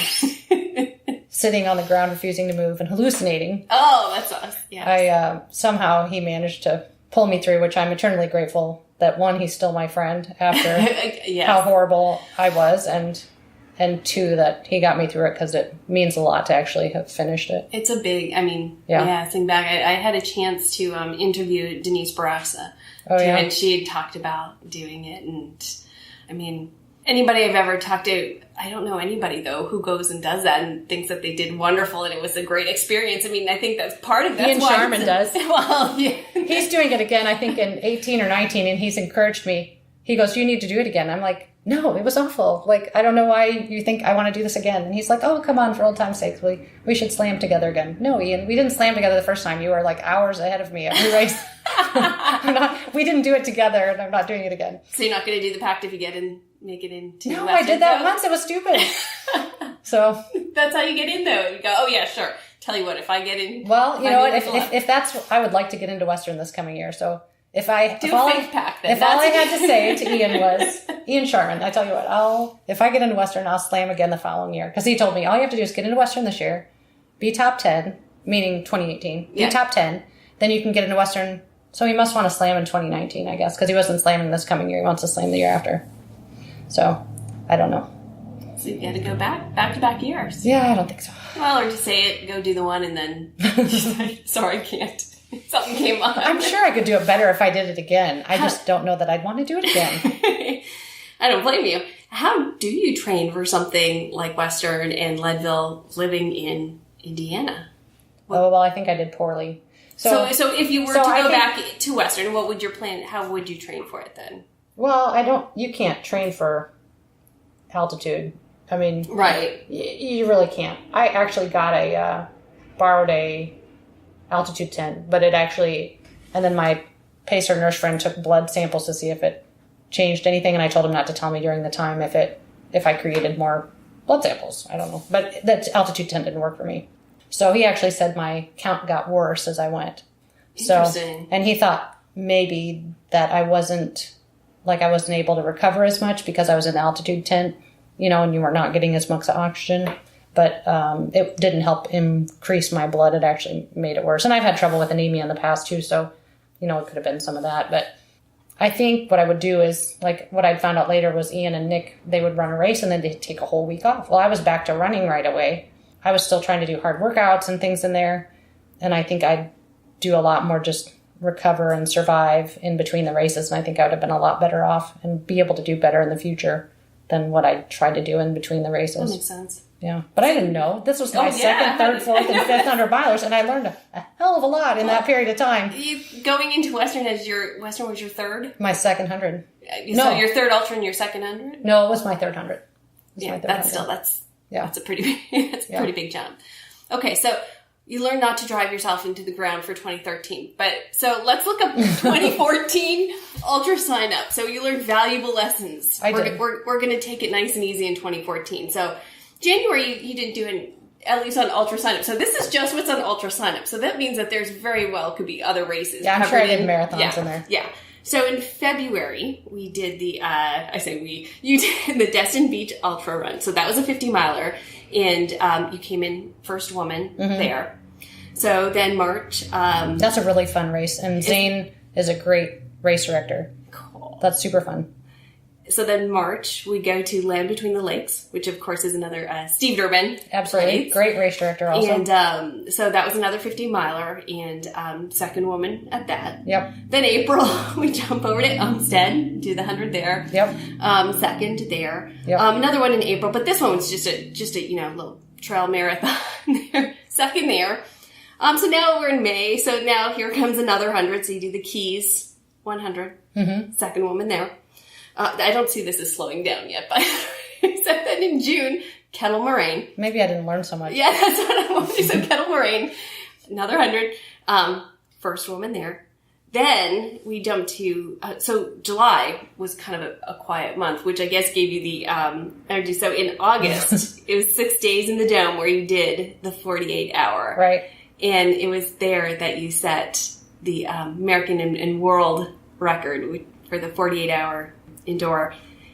sitting on the ground, refusing to move, and hallucinating. Oh, that's awesome. Yeah. Somehow he managed to pull me through, which I'm eternally grateful that, one, he's still my friend after how horrible I was, and two, that he got me through it, because it means a lot to actually have finished it. It's a big, think back. I had a chance to interview Denise Barassa. Oh, yeah. And she had talked about doing it. And, anybody I've ever talked to, I don't know anybody, though, who goes and does that and thinks that they did wonderful and it was a great experience. I think that's part of that. Ian Sharman does. Well, yeah. He's doing it again, I think, in 18 or 19, and he's encouraged me. He goes, "You need to do it again." I'm like, "No, it was awful. Like, I don't know why you think I want to do this again." And he's like, "Oh, come on, for old time's sake. We should slam together again." No, Ian, we didn't slam together the first time. You were like hours ahead of me every race. We didn't do it together, and I'm not doing it again. So you're not going to do the pact if you get in, make it into No, I did that once. It was stupid. So that's how you get in, though. You go, "Oh yeah, sure." Tell you what, if I get in, well, you know what? If that's, I would like to get into Western this coming year. So if all I had to say to Ian was, Ian Sharman, I tell you what, if I get into Western, I'll slam again the following year. Because he told me, all you have to do is get into Western this year, be top 10, meaning 2018, be top 10, then you can get into Western. So he must want to slam in 2019, I guess, because he wasn't slamming this coming year. He wants to slam the year after. So, I don't know. So you got to go back-to-back years. Yeah, I don't think so. Well, or just say it, go do the one, and then, sorry, I can't. Something came up. I'm sure I could do it better if I did it again. I just don't know that I'd want to do it again. I don't blame you. How do you train for something like Western and Leadville living in Indiana? Well, I think I did poorly. So if you were to go back to Western, what would your plan? How would you train for it then? Well, you can't train for altitude. Right. You really can't. I actually got borrowed a altitude tent, but and then my pacer nurse friend took blood samples to see if it changed anything, and I told him not to tell me during the time if I created more blood samples. I don't know. But that altitude tent didn't work for me. So he actually said my count got worse as I went. Interesting. And he thought maybe that I wasn't able to recover as much because I was in the altitude tent, and you were not getting as much oxygen. But it didn't help increase my blood. It actually made it worse. And I've had trouble with anemia in the past too, so, it could have been some of that. But I think what I would do is, like, what I'd found out later was Ian and Nick, they would run a race and then they'd take a whole week off. Well, I was back to running right away. I was still trying to do hard workouts and things in there. And I think I'd do a lot more just recover and survive in between the races. And I think I would have been a lot better off and be able to do better in the future than what I tried to do in between the races. That makes sense. Yeah. But I didn't know. This was my second, third, fourth, and fifth 100 milers, and I learned a hell of a lot in that period of time. You going into Western was your third? My second 100. So your third ultra and your second 100? No, it was my third 100. That's a pretty pretty big jump. Okay, so you learned not to drive yourself into the ground for 2013. But so let's look up 2014 ultra sign up. So you learned valuable lessons. Did. We're going to take it nice and easy in 2014. So January you didn't do at least on ultra sign up. So this is just what's on ultra sign up. So that means that there's very well could be other races. Yeah, I'm sure I did marathons in there. Yeah. So in February, we did you did the Destin Beach Ultra Run. So that was a 50 miler, and you came in first woman there. So then March. That's a really fun race, and Zane is a great race director. Cool. That's super fun. So then March, we go to Land Between the Lakes, which of course is another Steve Durbin. Absolutely. Race. Great race director also. And so that was another 50 miler and second woman at that. Yep. Then April, we jump over to Umstead, do the 100 there. Yep. Second there. Yep. Another one in April, but this one was just a little trail marathon there. Second there. So now we're in May, so now here comes another 100. So you do the Keys 100. Mm-hmm. Second woman there. I don't see this as slowing down yet, but so then in June, Kettle Moraine. Maybe I didn't learn so much. Yeah, that's what I wanted to do. So Kettle Moraine, another 100. First woman there. Then we jumped to, so July was kind of a quiet month, which I guess gave you the energy. So in August, it was 6 days in the Dome where you did the 48 hour. Right. And it was there that you set the American and world record for the 48-hour indoor,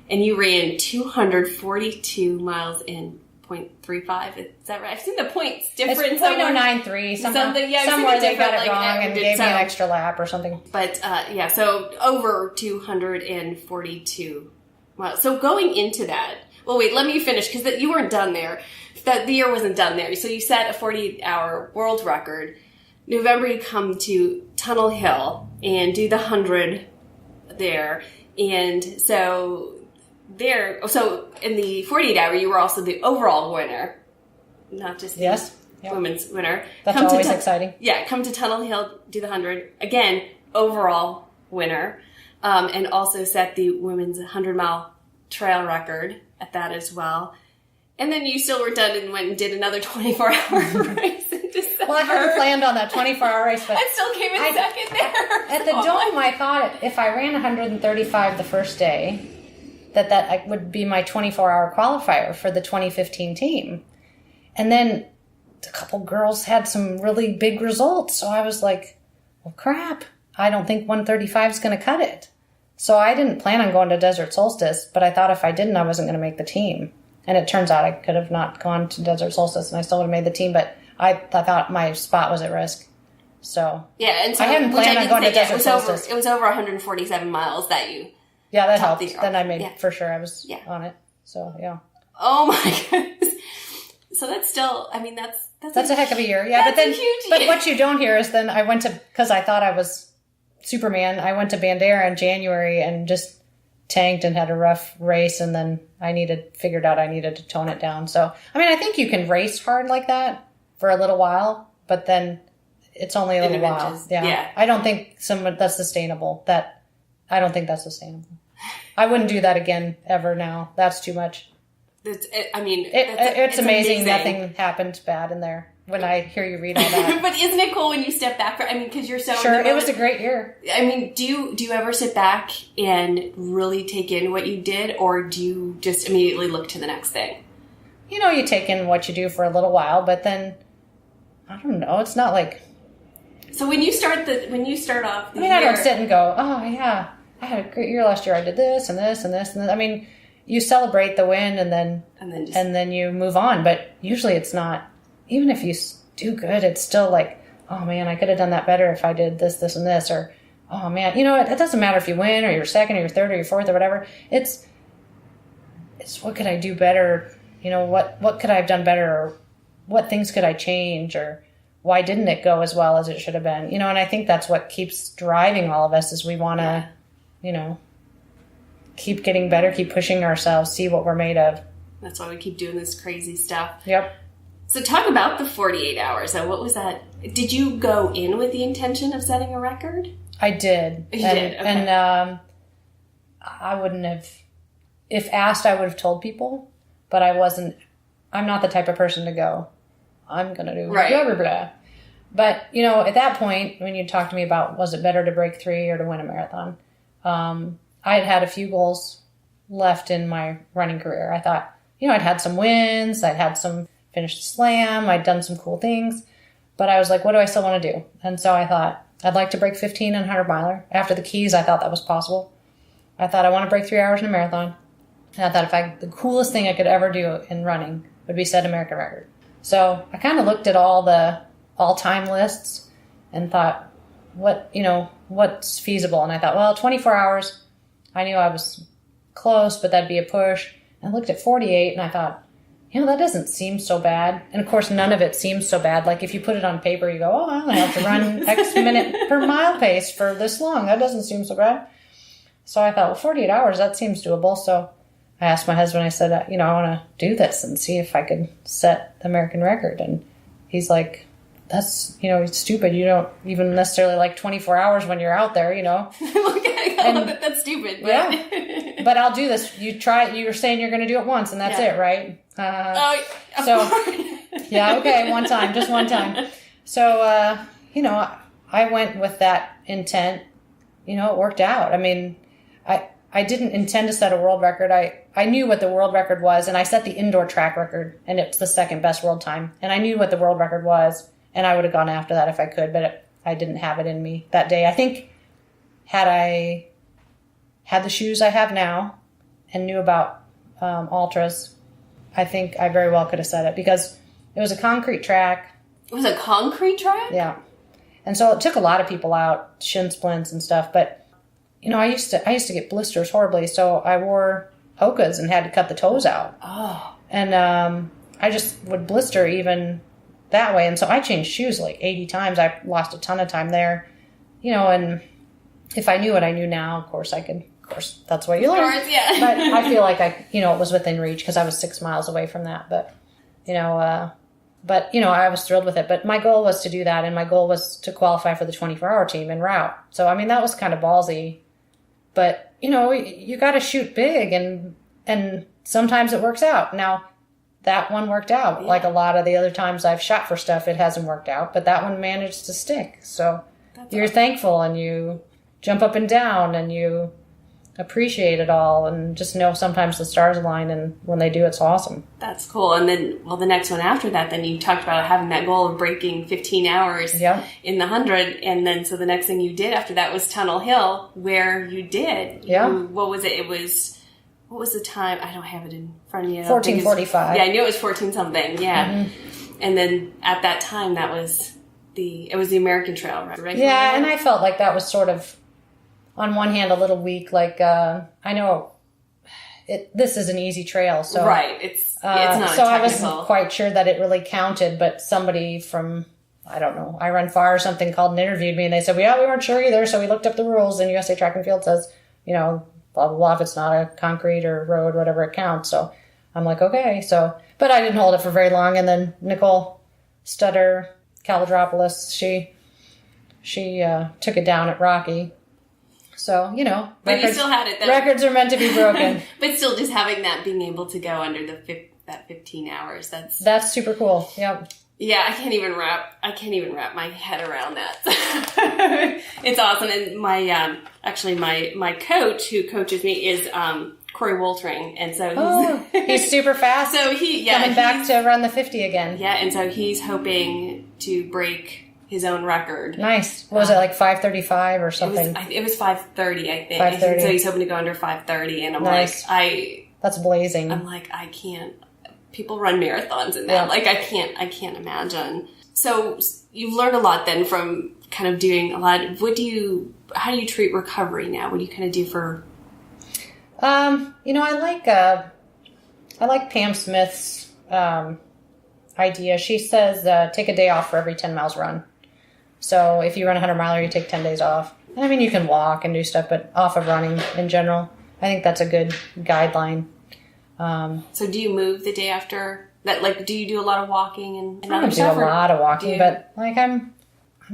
and you ran 242 miles in 0.35. Is that right? I've seen the points different. It's 0.093. Something. Yeah, somewhere they got it like, wrong and gave me an extra lap or something. But so over 242 miles. So going into that, well, wait, let me finish because you weren't done there. The year wasn't done there. So you set a 48-hour world record. November, you come to Tunnel Hill and do the 100 there. And so in the 48-hour, you were also the overall winner, not just the women's winner. That's always exciting. Yeah, come to Tunnel Hill, do the 100. Again, overall winner. And also set the women's 100-mile trail record at that as well. And then you still were done and went and did another 24-hour race in December. Well, I hadn't planned on that 24-hour race, but I still came in second there. At the Dome, I thought if I ran 135 the first day, that would be my 24-hour qualifier for the 2015 team. And then a couple girls had some really big results, so I was like, well, crap, I don't think 135 is going to cut it. So I didn't plan on going to Desert Solstice, but I thought if I didn't, I wasn't going to make the team. And it turns out I could have not gone to Desert Solstice and I still would have made the team, but I thought my spot was at risk. So yeah, and so I hadn't planned on going to Desert Solstice. It was over 147 miles that you. Yeah, that helped. Then I made for sure I was on it. So yeah. Oh my goodness. So that's still. I mean, that's a heck of a year. Yeah, but then what you don't hear is then I went to because I thought I was Superman. I went to Bandera in January and just tanked and had a rough race, and then I figured out I needed to tone it down. So, I mean, I think you can race hard like that for a little while, but then it's only a little while. Yeah. I don't think that's sustainable. I don't think that's sustainable. I wouldn't do that again ever now. That's too much. It's amazing nothing happened bad in there. When I hear you read all that. But isn't it cool when you step back? Because you're so... Sure, it was a great year. I mean, do you ever sit back and really take in what you did, or do you just immediately look to the next thing? You take in what you do for a little while, but then, I don't know, it's not like... So when you start off the year... I don't sit and go, oh yeah, I had a great year last year. I did this and this and this and this. I mean, you celebrate the win and then you move on, but usually it's not... Even if you do good, it's still like, oh man, I could have done that better if I did this, this, and this. Or, oh man, it doesn't matter if you win or you're second or you're third or you're fourth or whatever. It's what could I do better? What could I have done better? Or what things could I change? Or why didn't it go as well as it should have been? And I think that's what keeps driving all of us is we want to, keep getting better, keep pushing ourselves, see what we're made of. That's why we keep doing this crazy stuff. Yep. So talk about the 48 hours. What was that? Did you go in with the intention of setting a record? I did. You did? Okay. And I wouldn't have, if asked, I would have told people, but I'm not the type of person to go, I'm going to do blah, blah, blah. But, at that point, when you talked to me about, was it better to break 3 or to win a marathon? I had a few goals left in my running career. I thought, I'd had some wins, I'd had some finished the slam, I'd done some cool things, but I was like, what do I still want to do? And so I thought, I'd like to break 15 and 100 miler. After the Keys, I thought that was possible. I thought I want to break 3 hours in a marathon. And I thought the coolest thing I could ever do in running would be set American record. So I kind of looked at all the all-time lists and thought, what's feasible? And I thought, well, 24 hours, I knew I was close, but that'd be a push. And I looked at 48 and I thought, that doesn't seem so bad. And of course, none of it seems so bad. Like if you put it on paper, you go, oh, I only have to run X minute per mile pace for this long. That doesn't seem so bad. So I thought, well, 48 hours, that seems doable. So I asked my husband, I said, I want to do this and see if I could set the American record. And he's like, that's, it's stupid. You don't even necessarily like 24 hours when you're out there, That's stupid. But... Yeah. But I'll do this. You were saying you're going to do it once and that's it, right? Yeah, okay. One time, just one time. So, I went with that intent, it worked out. I mean, I didn't intend to set a world record. I knew what the world record was and I set the indoor track record and it's the second best world time. And I knew what the world record was and I would have gone after that if I could, but I didn't have it in me that day. I think had I had the shoes I have now and knew about ultras, I think I very well could have said it, because it was a concrete track. It was a concrete track? Yeah. And so it took a lot of people out, shin splints and stuff. But, I used to get blisters horribly, so I wore Hokas and had to cut the toes out. Oh. And I just would blister even that way. And so I changed shoes like 80 times. I lost a ton of time there, and if I knew what I knew now, of course, that's what you learn. Of course, yeah. But I feel like it was within reach because I was 6 miles away from that. But, I was thrilled with it. But my goal was to do that, and my goal was to qualify for the 24-hour team en route. So, that was kind of ballsy. But, you got to shoot big, and sometimes it works out. Now, that one worked out. Yeah. Like a lot of the other times I've shot for stuff, it hasn't worked out. But that one managed to stick. So you're thankful, and you jump up and down, and you appreciate it all, and just know sometimes the stars align, and when they do, it's awesome. That's cool. And then, the next one after that, then you talked about having that goal of breaking 15 hours in the 100, and then so the next thing you did after that was Tunnel Hill, where you did. Yeah. What was it? What was the time? I don't have it in front of me. 14:45. Yeah, I knew it was 14 something. Yeah. Mm-hmm. And then at that time, it was the American Trail, right? Yeah, and I felt like that was sort of, on one hand, a little weak. Like, I know this is an easy trail, so right. It's not so technical. I wasn't quite sure that it really counted. But somebody from, I don't know, I Run Far or something called and interviewed me, and they said, we weren't sure either, so we looked up the rules, and USA Track and Field says, blah blah blah. If it's not a concrete or road, whatever, it counts. So I'm like, okay. So, but I didn't hold it for very long, and then Nicole Stutter Calidropoulos, she took it down at Rocky. So, but you still had it though. Records are meant to be broken. But still, just having that, being able to go under that 15 hours, that's super cool. Yep. Yeah, I can't even wrap my head around that. It's awesome. And my coach who coaches me is Corey Woltering, and so he's super fast. So coming back to run the 50 again. Yeah, and so he's hoping to break his own record. Nice. What was it, like 5:35 or something? It was 5:30, I think. 5:30. So he's hoping to go under 5:30, and I'm nice. That's blazing. I'm like, I can't. People run marathons in that. Yeah. Like, I can't imagine. So you've learned a lot then from kind of doing a lot. How do you treat recovery now? What do you kind of do for? I like Pam Smith's idea. She says take a day off for every 10 miles run. So if you run a 100-miler, you take 10 days off. You can walk and do stuff, but off of running in general. I think that's a good guideline. So do you move the day after that? Like, do you do a lot of walking and I don't do a lot of walking, but like I'm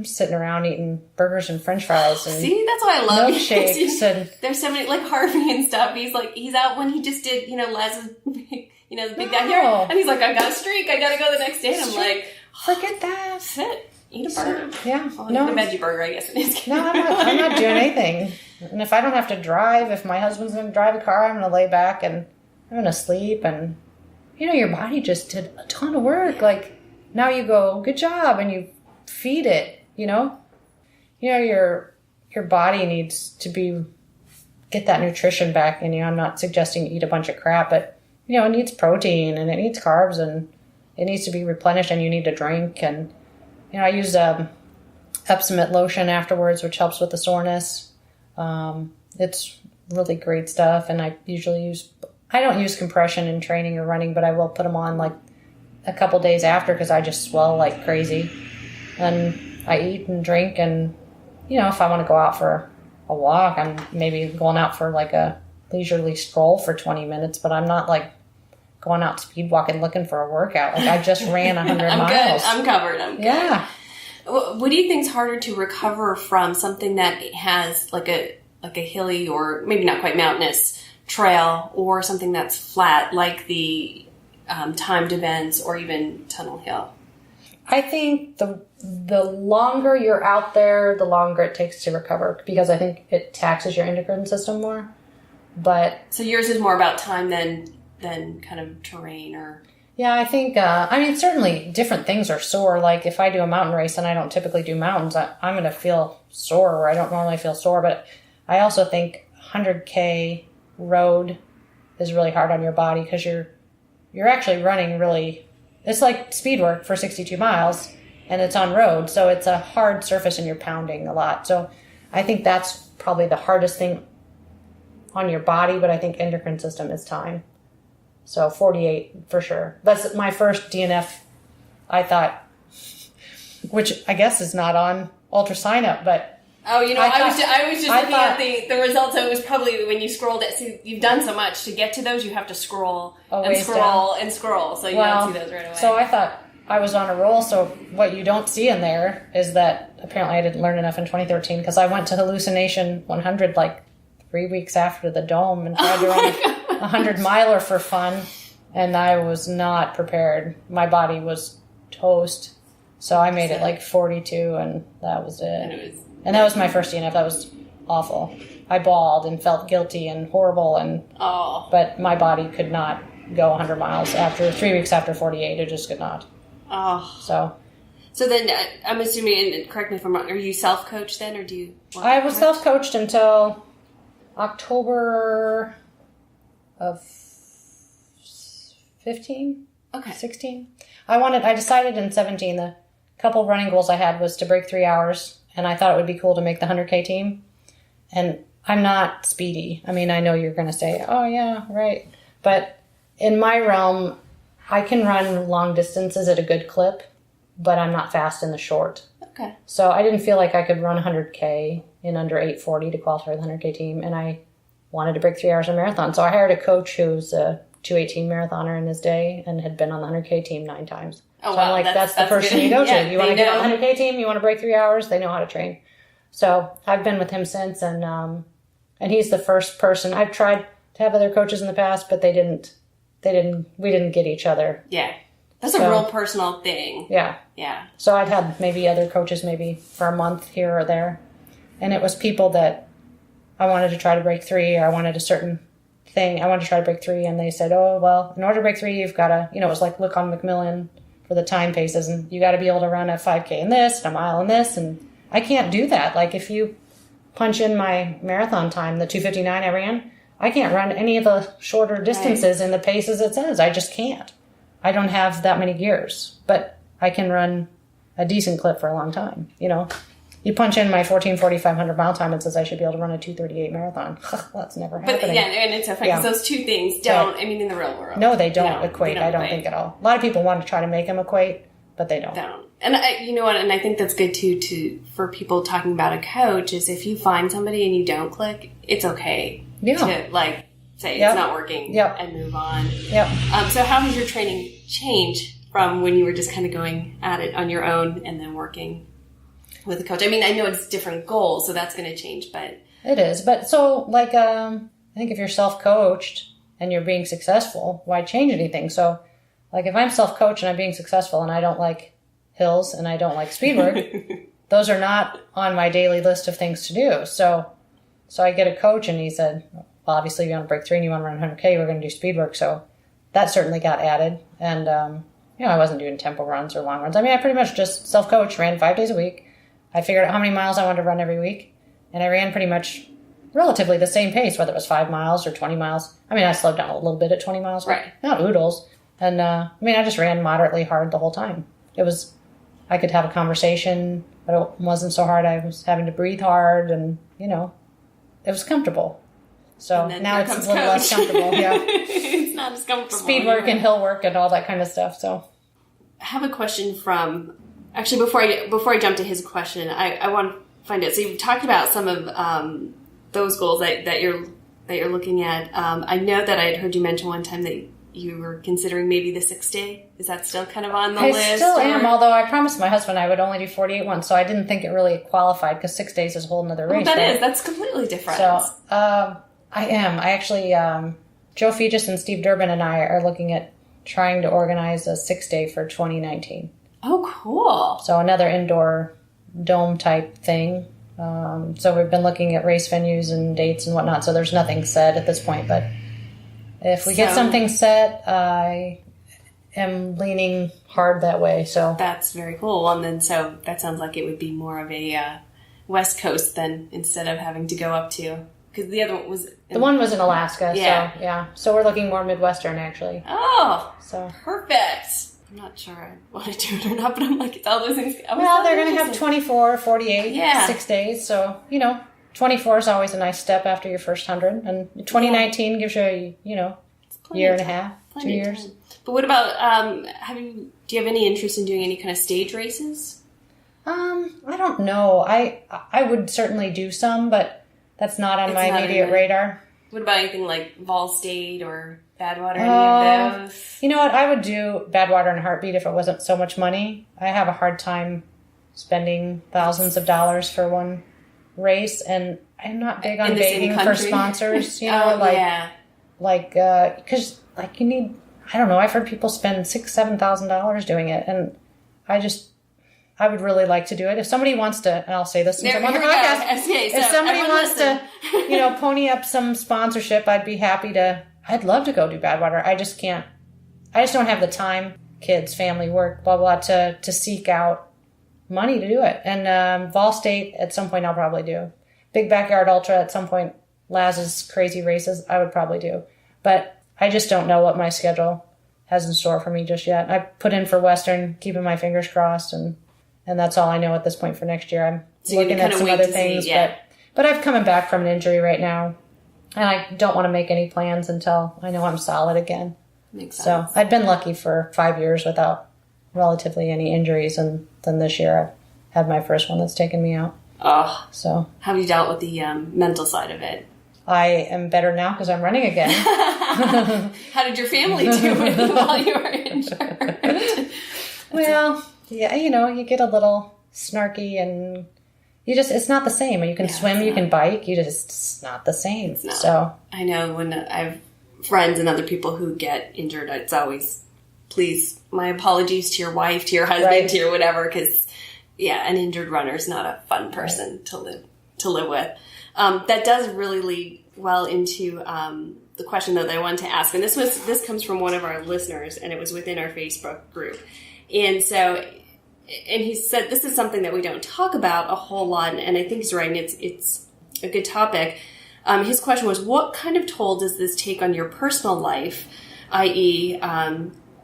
sitting around eating burgers and French fries and see, that's why I love milkshakes. And there's so many, like Harvey and stuff. He's out when he just did Les's the big guy here, and he's like, I got a streak, I got to go the next day. And I'm like, forget that. Sit. Eat a burger. Yeah. Eat a veggie burger, I guess it is. No, I'm not doing anything. And if I don't have to drive, if my husband's going to drive a car, I'm going to lay back and I'm going to sleep. And, your body just did a ton of work. Yeah. Like, now you go, good job, and you feed it, your body needs to get that nutrition back. And, I'm not suggesting you eat a bunch of crap, but, it needs protein and it needs carbs and it needs to be replenished, and you need to drink. And, I use Epsomate lotion afterwards, which helps with the soreness. It's really great stuff, and I don't use compression in training or running, but I will put them on like a couple days after because I just swell like crazy. And I eat and drink, and if I want to go out for a walk, I'm maybe going out for like a leisurely stroll for 20 minutes, but I'm not like going out speed walking looking for a workout. Like, I just ran 100 I'm miles. Good. I'm covered. I'm good. Yeah. What do you think is harder to recover from, something that has like a hilly or maybe not quite mountainous trail, or something that's flat like the timed events or even Tunnel Hill? I think the longer you're out there, the longer it takes to recover, because I think it taxes your endocrine system more. But so yours is more about time than kind of terrain, or Yeah, I think, certainly different things are sore. Like if I do a mountain race and I don't typically do mountains, I'm going to feel sore where I don't normally feel sore. But I also think 100K road is really hard on your body because you're actually running really, it's like speed work for 62 miles and it's on road. So it's a hard surface and you're pounding a lot. So I think that's probably the hardest thing on your body, but I think endocrine system is time. So 48 for sure. That's my first DNF, I thought, which I guess is not on Ultra Sign Up, but oh, I was just looking at the results. So it was probably when you scrolled it. See, you've done so much to get to those. You have to scroll and scroll and scroll, so you don't see those right away. So I thought I was on a roll. So what you don't see in there is that apparently I didn't learn enough in 2013 because I went to Hallucination 100 like 3 weeks after the Dome and tried to run a 100-miler for fun, and I was not prepared. My body was toast. So I made it like 42, and that was it. And that was my first DNF. That was awful. I bawled and felt guilty and horrible, but my body could not go 100 miles after 3 weeks after 48. It just could not. Oh. So then I'm assuming, and correct me if I'm wrong, are you self-coached then, or do you? I was self-coached until October of 15? Okay. 16? I decided in 17, the couple running goals I had was to break 3 hours, and I thought it would be cool to make the 100K team. And I'm not speedy. I mean, I know you're going to say, oh yeah, right. But in my realm, I can run long distances at a good clip, but I'm not fast in the short. Okay. So I didn't feel like I could run 100K in under 8:40 to qualify for the 100K team, and I wanted to break 3 hours in marathon. So I hired a coach who's a 2:18 marathoner in his day and had been on the 100K team 9 times. Oh, so wow. I'm like, that's the person good. you go to. Yeah, you want to get on the 100K team? You want to break 3 hours? They know how to train. So I've been with him since, and he's the first person. I've tried to have other coaches in the past, but we didn't get each other. Yeah. That's a real personal thing. Yeah. Yeah. So I'd had maybe other coaches maybe for a month here or there. And it was people that I wanted to try to break 3, or I wanted a certain thing. I wanted to try to break 3, and they said, oh, well, in order to break 3, you've got to, it was like look on Macmillan for the time paces, and you got to be able to run a 5K in this, and a mile in this, and I can't do that. Like if you punch in my marathon time, the 2:59 I ran, I can't run any of the shorter distances in the paces it says. I just can't. I don't have that many gears, but I can run a decent clip for a long time. You punch in my 14:40 mile time, it says I should be able to run a 2:38 marathon. That's never happening. But yeah, and it's so funny because those two things don't, in the real world. No, they don't equate. I don't think at all. A lot of people want to try to make them equate, but they don't. And you know what? And I think that's good too, for people talking about a coach is if you find somebody and you don't click, it's okay to say it's not working and move on. Yep. So how has your training changed from when you were just kind of going at it on your own and then working with a coach? I mean, I know it's different goals, so that's going to change, but it is. But so I think if you're self-coached and you're being successful, why change anything? So like if I'm self-coached and I'm being successful and I don't like hills and I don't like speed work, those are not on my daily list of things to do. So I get a coach and he said, well, obviously you want to break 3 and you want to run 100K, we're going to do speed work. So that certainly got added. And, I wasn't doing tempo runs or long runs. I mean, I pretty much just self-coached, ran 5 days a week. I figured out how many miles I wanted to run every week. And I ran pretty much relatively the same pace, whether it was 5 miles or 20 miles. I mean, I slowed down a little bit at 20 miles, but not oodles. And, I just ran moderately hard the whole time. I could have a conversation, but it wasn't so hard. I was having to breathe hard and, it was comfortable. So now it's a little less comfortable. Yeah. It's not as comfortable. Speed work and hill work and all that kind of stuff. So I have a question from, actually before I jump to his question, I want to find out. So you've talked about some of those goals that you're looking at. I know that I had heard you mention one time that you were considering maybe the 6-day. Is that still kind of on the list? I still am, although I promised my husband I would only do 48 once, so I didn't think it really qualified because 6 days is a whole nother race. That's completely different. So I am. I actually, Joe Fegis and Steve Durbin and I are looking at trying to organize a 6-day for 2019. Oh, cool. So another indoor dome type thing. So we've been looking at race venues and dates and whatnot, so there's nothing set at this point, but if we get something set, am leaning hard that way. So that's very cool. And then so that sounds like it would be more of a West Coast then, instead of having to go up to, because the other one was in Alaska. Yeah. So yeah. So we're looking more Midwestern actually. Oh, so perfect. I'm not sure I want to do it or not, but I'm like, it's all those things. Well, they're going to have 24, 48, 6 days. So, 24 is always a nice step after your first 100. And 2019 gives you a, year and a half, 2 years. But what about, do you have any interest in doing any kind of stage races? I don't know. I would certainly do some, but that's not on my immediate radar. What about anything like Vol State or Badwater, any of those? You know what? I would do Badwater in a heartbeat if it wasn't so much money. I have a hard time spending thousands of dollars for one race, and I'm not big on begging for sponsors. Because you need. I don't know. I've heard people spend $6,000-$7,000 doing it, and I would really like to do it. If somebody wants to, and I'll say this since I'm on the podcast, if somebody wants to, pony up some sponsorship, I'd love to go do Badwater. I just can't. I just don't have the time, kids, family, work, blah, blah, to seek out money to do it. And Vol State, at some point, I'll probably do. Big Backyard Ultra, at some point, Laz's crazy races, I would probably do. But I just don't know what my schedule has in store for me just yet. I put in for Western, keeping my fingers crossed, and that's all I know at this point for next year. I'm looking at some other things, but I'm coming back from an injury right now, and I don't want to make any plans until I know I'm solid again. Makes sense. So I've been lucky for 5 years without relatively any injuries, and then this year I've had my first one that's taken me out. Oh, so how have you dealt with the mental side of it? I am better now because I'm running again. How did your family do while you were injured? Well, yeah, you get a little snarky, and it's not the same. You can swim, you can bike, it's not the same. It's not. So I know when I have friends and other people who get injured, it's always, please, my apologies to your wife, to your husband, to your whatever, because an injured runner is not a fun person to live with. That does really lead well into the question though that I wanted to ask, and this comes from one of our listeners, and it was within our Facebook group, and he said this is something that we don't talk about a whole lot, and I think he's right, and it's a good topic. His question was, what kind of toll does this take on your personal life, i.e.,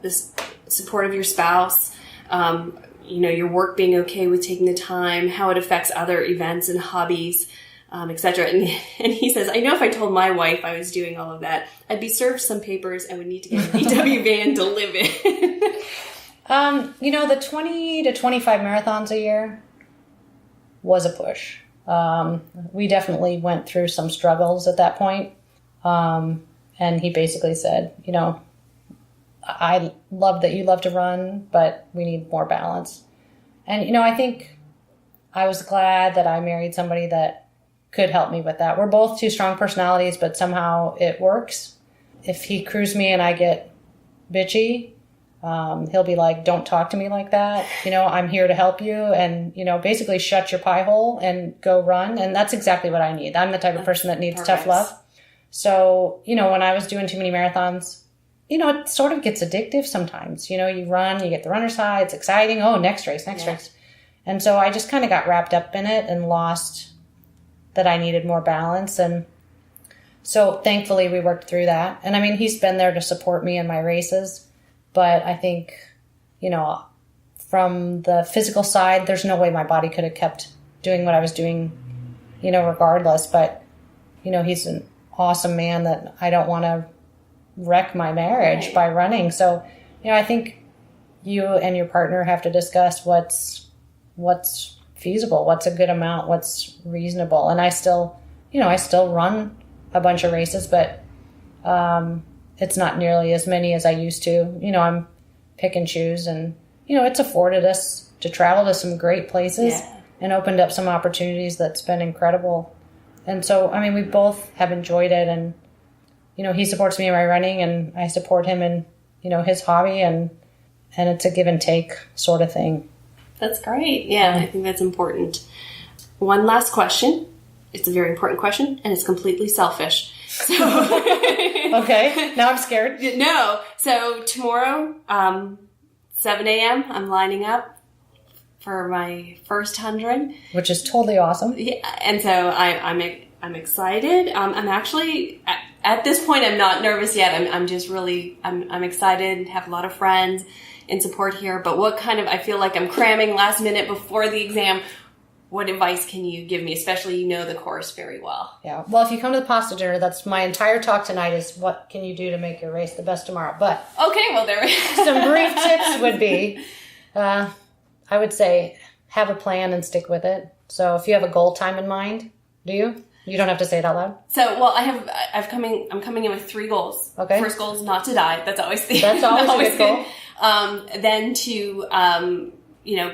this support of your spouse, your work being okay with taking the time, how it affects other events and hobbies, etc. And he says, I know if I told my wife I was doing all of that, I'd be served some papers and would need to get a VW van to live in. The 20 to 25 marathons a year was a push. We definitely went through some struggles at that point. And he basically said, I love that you love to run, but we need more balance. And, I think I was glad that I married somebody that could help me with that. We're both two strong personalities, but somehow it works. If he crews me and I get bitchy, he'll be like, don't talk to me like that. I'm here to help you, and, basically shut your pie hole and go run. And that's exactly what I need. I'm the type of person that needs tough love. So, when I was doing too many marathons, it sort of gets addictive sometimes. You run, you get the runner's high, it's exciting. Oh, next race. And so I just kind of got wrapped up in it and lost that I needed more balance. And so thankfully we worked through that. And he's been there to support me in my races. But I think, from the physical side, there's no way my body could have kept doing what I was doing, regardless. But, he's an awesome man that I don't want to wreck my marriage by running. So, I think you and your partner have to discuss what's feasible, what's a good amount, what's reasonable. And I still run a bunch of races, but it's not nearly as many as I used to. I'm pick and choose, and, it's afforded us to travel to some great places and opened up some opportunities that's been incredible. And so, we both have enjoyed it, and, he supports me in my running and I support him in, his hobby, and it's a give and take sort of thing. That's great. Yeah, I think that's important. One last question. It's a very important question, and it's completely selfish. So Okay, now I'm scared. No. So tomorrow, 7 a.m., I'm lining up for my first 100. Which is totally awesome. Yeah, and so I'm excited. I'm actually, at this point, I'm not nervous yet. I'm just really, I'm excited, have a lot of friends and support here. But I feel like I'm cramming last minute before the exam. What advice can you give me, especially the course very well? Yeah. Well, if you come to the pasta dinner, that's my entire talk tonight is what can you do to make your race the best tomorrow. But okay, well, there we go. Some brief tips would be, I would say, have a plan and stick with it. So if you have a goal time in mind, do you? You don't have to say it out loud. So, well, I'm coming in with 3 goals. Okay. First goal is not to die. That's always a good goal. Then to,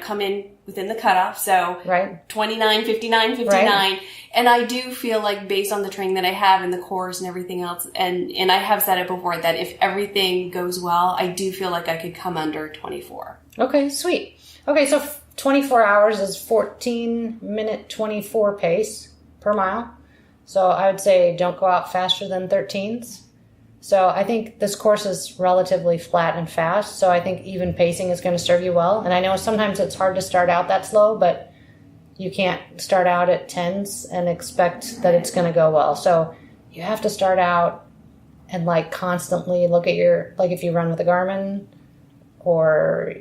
come in within the cutoff. So right. 29, 59, 59. Right. And I do feel like based on the training that I have in the course and everything else, and I have said it before, that if everything goes well, I do feel like I could come under 24. Okay, sweet. Okay, so 24 hours is 14-minute 24 pace per mile. So I would say don't go out faster than 13s. So I think this course is relatively flat and fast. So I think even pacing is going to serve you well. And I know sometimes it's hard to start out that slow, but you can't start out at 10s and expect that it's going to go well. So you have to start out and constantly look at if you run with a Garmin, or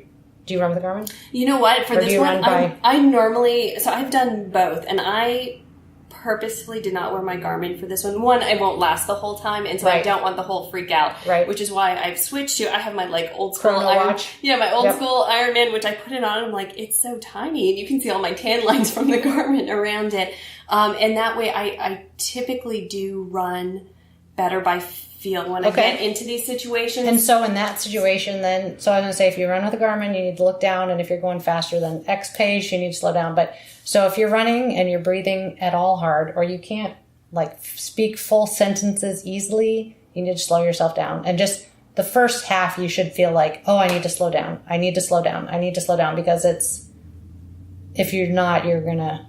do you run with a Garmin? You know what? For this one, I normally, so I've done both, and I purposefully did not wear my Garmin for this one. One, I won't last the whole time, and so I don't want the whole freak out. Right. Which is why I've switched to, I have my old school watch. Yeah, my old school Ironman, which I put it on, and I'm it's so tiny, and you can see all my tan lines from the Garmin around it. And that way I typically do run better by feel when I get into these situations. And so in that situation then, so I'm going to say if you run with a Garmin, you need to look down, and if you're going faster than X pace, you need to slow down. But so if you're running and you're breathing at all hard, or you can't speak full sentences easily, you need to slow yourself down. And just the first half, you should feel I need to slow down. I need to slow down. I need to slow down, because if you're not, you're going to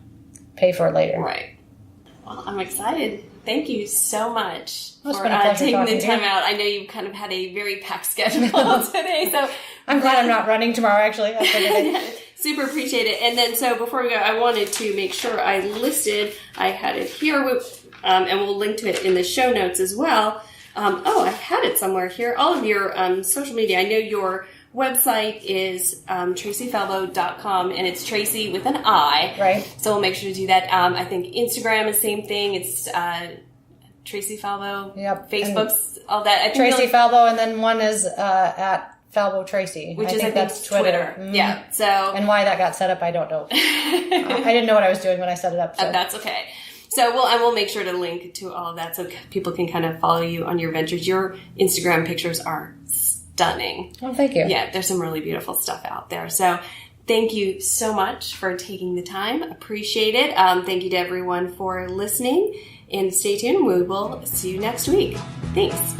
pay for it later. Right. Well, I'm excited. Thank you so much for taking the time out. I know you kind of had a very packed schedule today, so I'm glad I'm not running tomorrow, actually. Super appreciate it. And then, so before we go, I wanted to make sure I had it here, and we'll link to it in the show notes as well. I had it somewhere here. All of your social media. I know your website is tracifalbo.com, and it's Traci with an I. Right. So we'll make sure to do that. I think Instagram is the same thing. It's Traci Falbo. Yep. Facebook's and all that. Traci Falbo, and then one is at Falbo Traci. Which I think that's Twitter. Mm-hmm. Yeah. So. And why that got set up, I don't know. I didn't know what I was doing when I set it up. So. That's okay. So I will make sure to link to all of that so people can kind of follow you on your ventures. Your Instagram pictures are stunning. Oh, thank you. Yeah, there's some really beautiful stuff out there. So thank you so much for taking the time. Appreciate it. Thank you to everyone for listening, and stay tuned. We will see you next week. Thanks.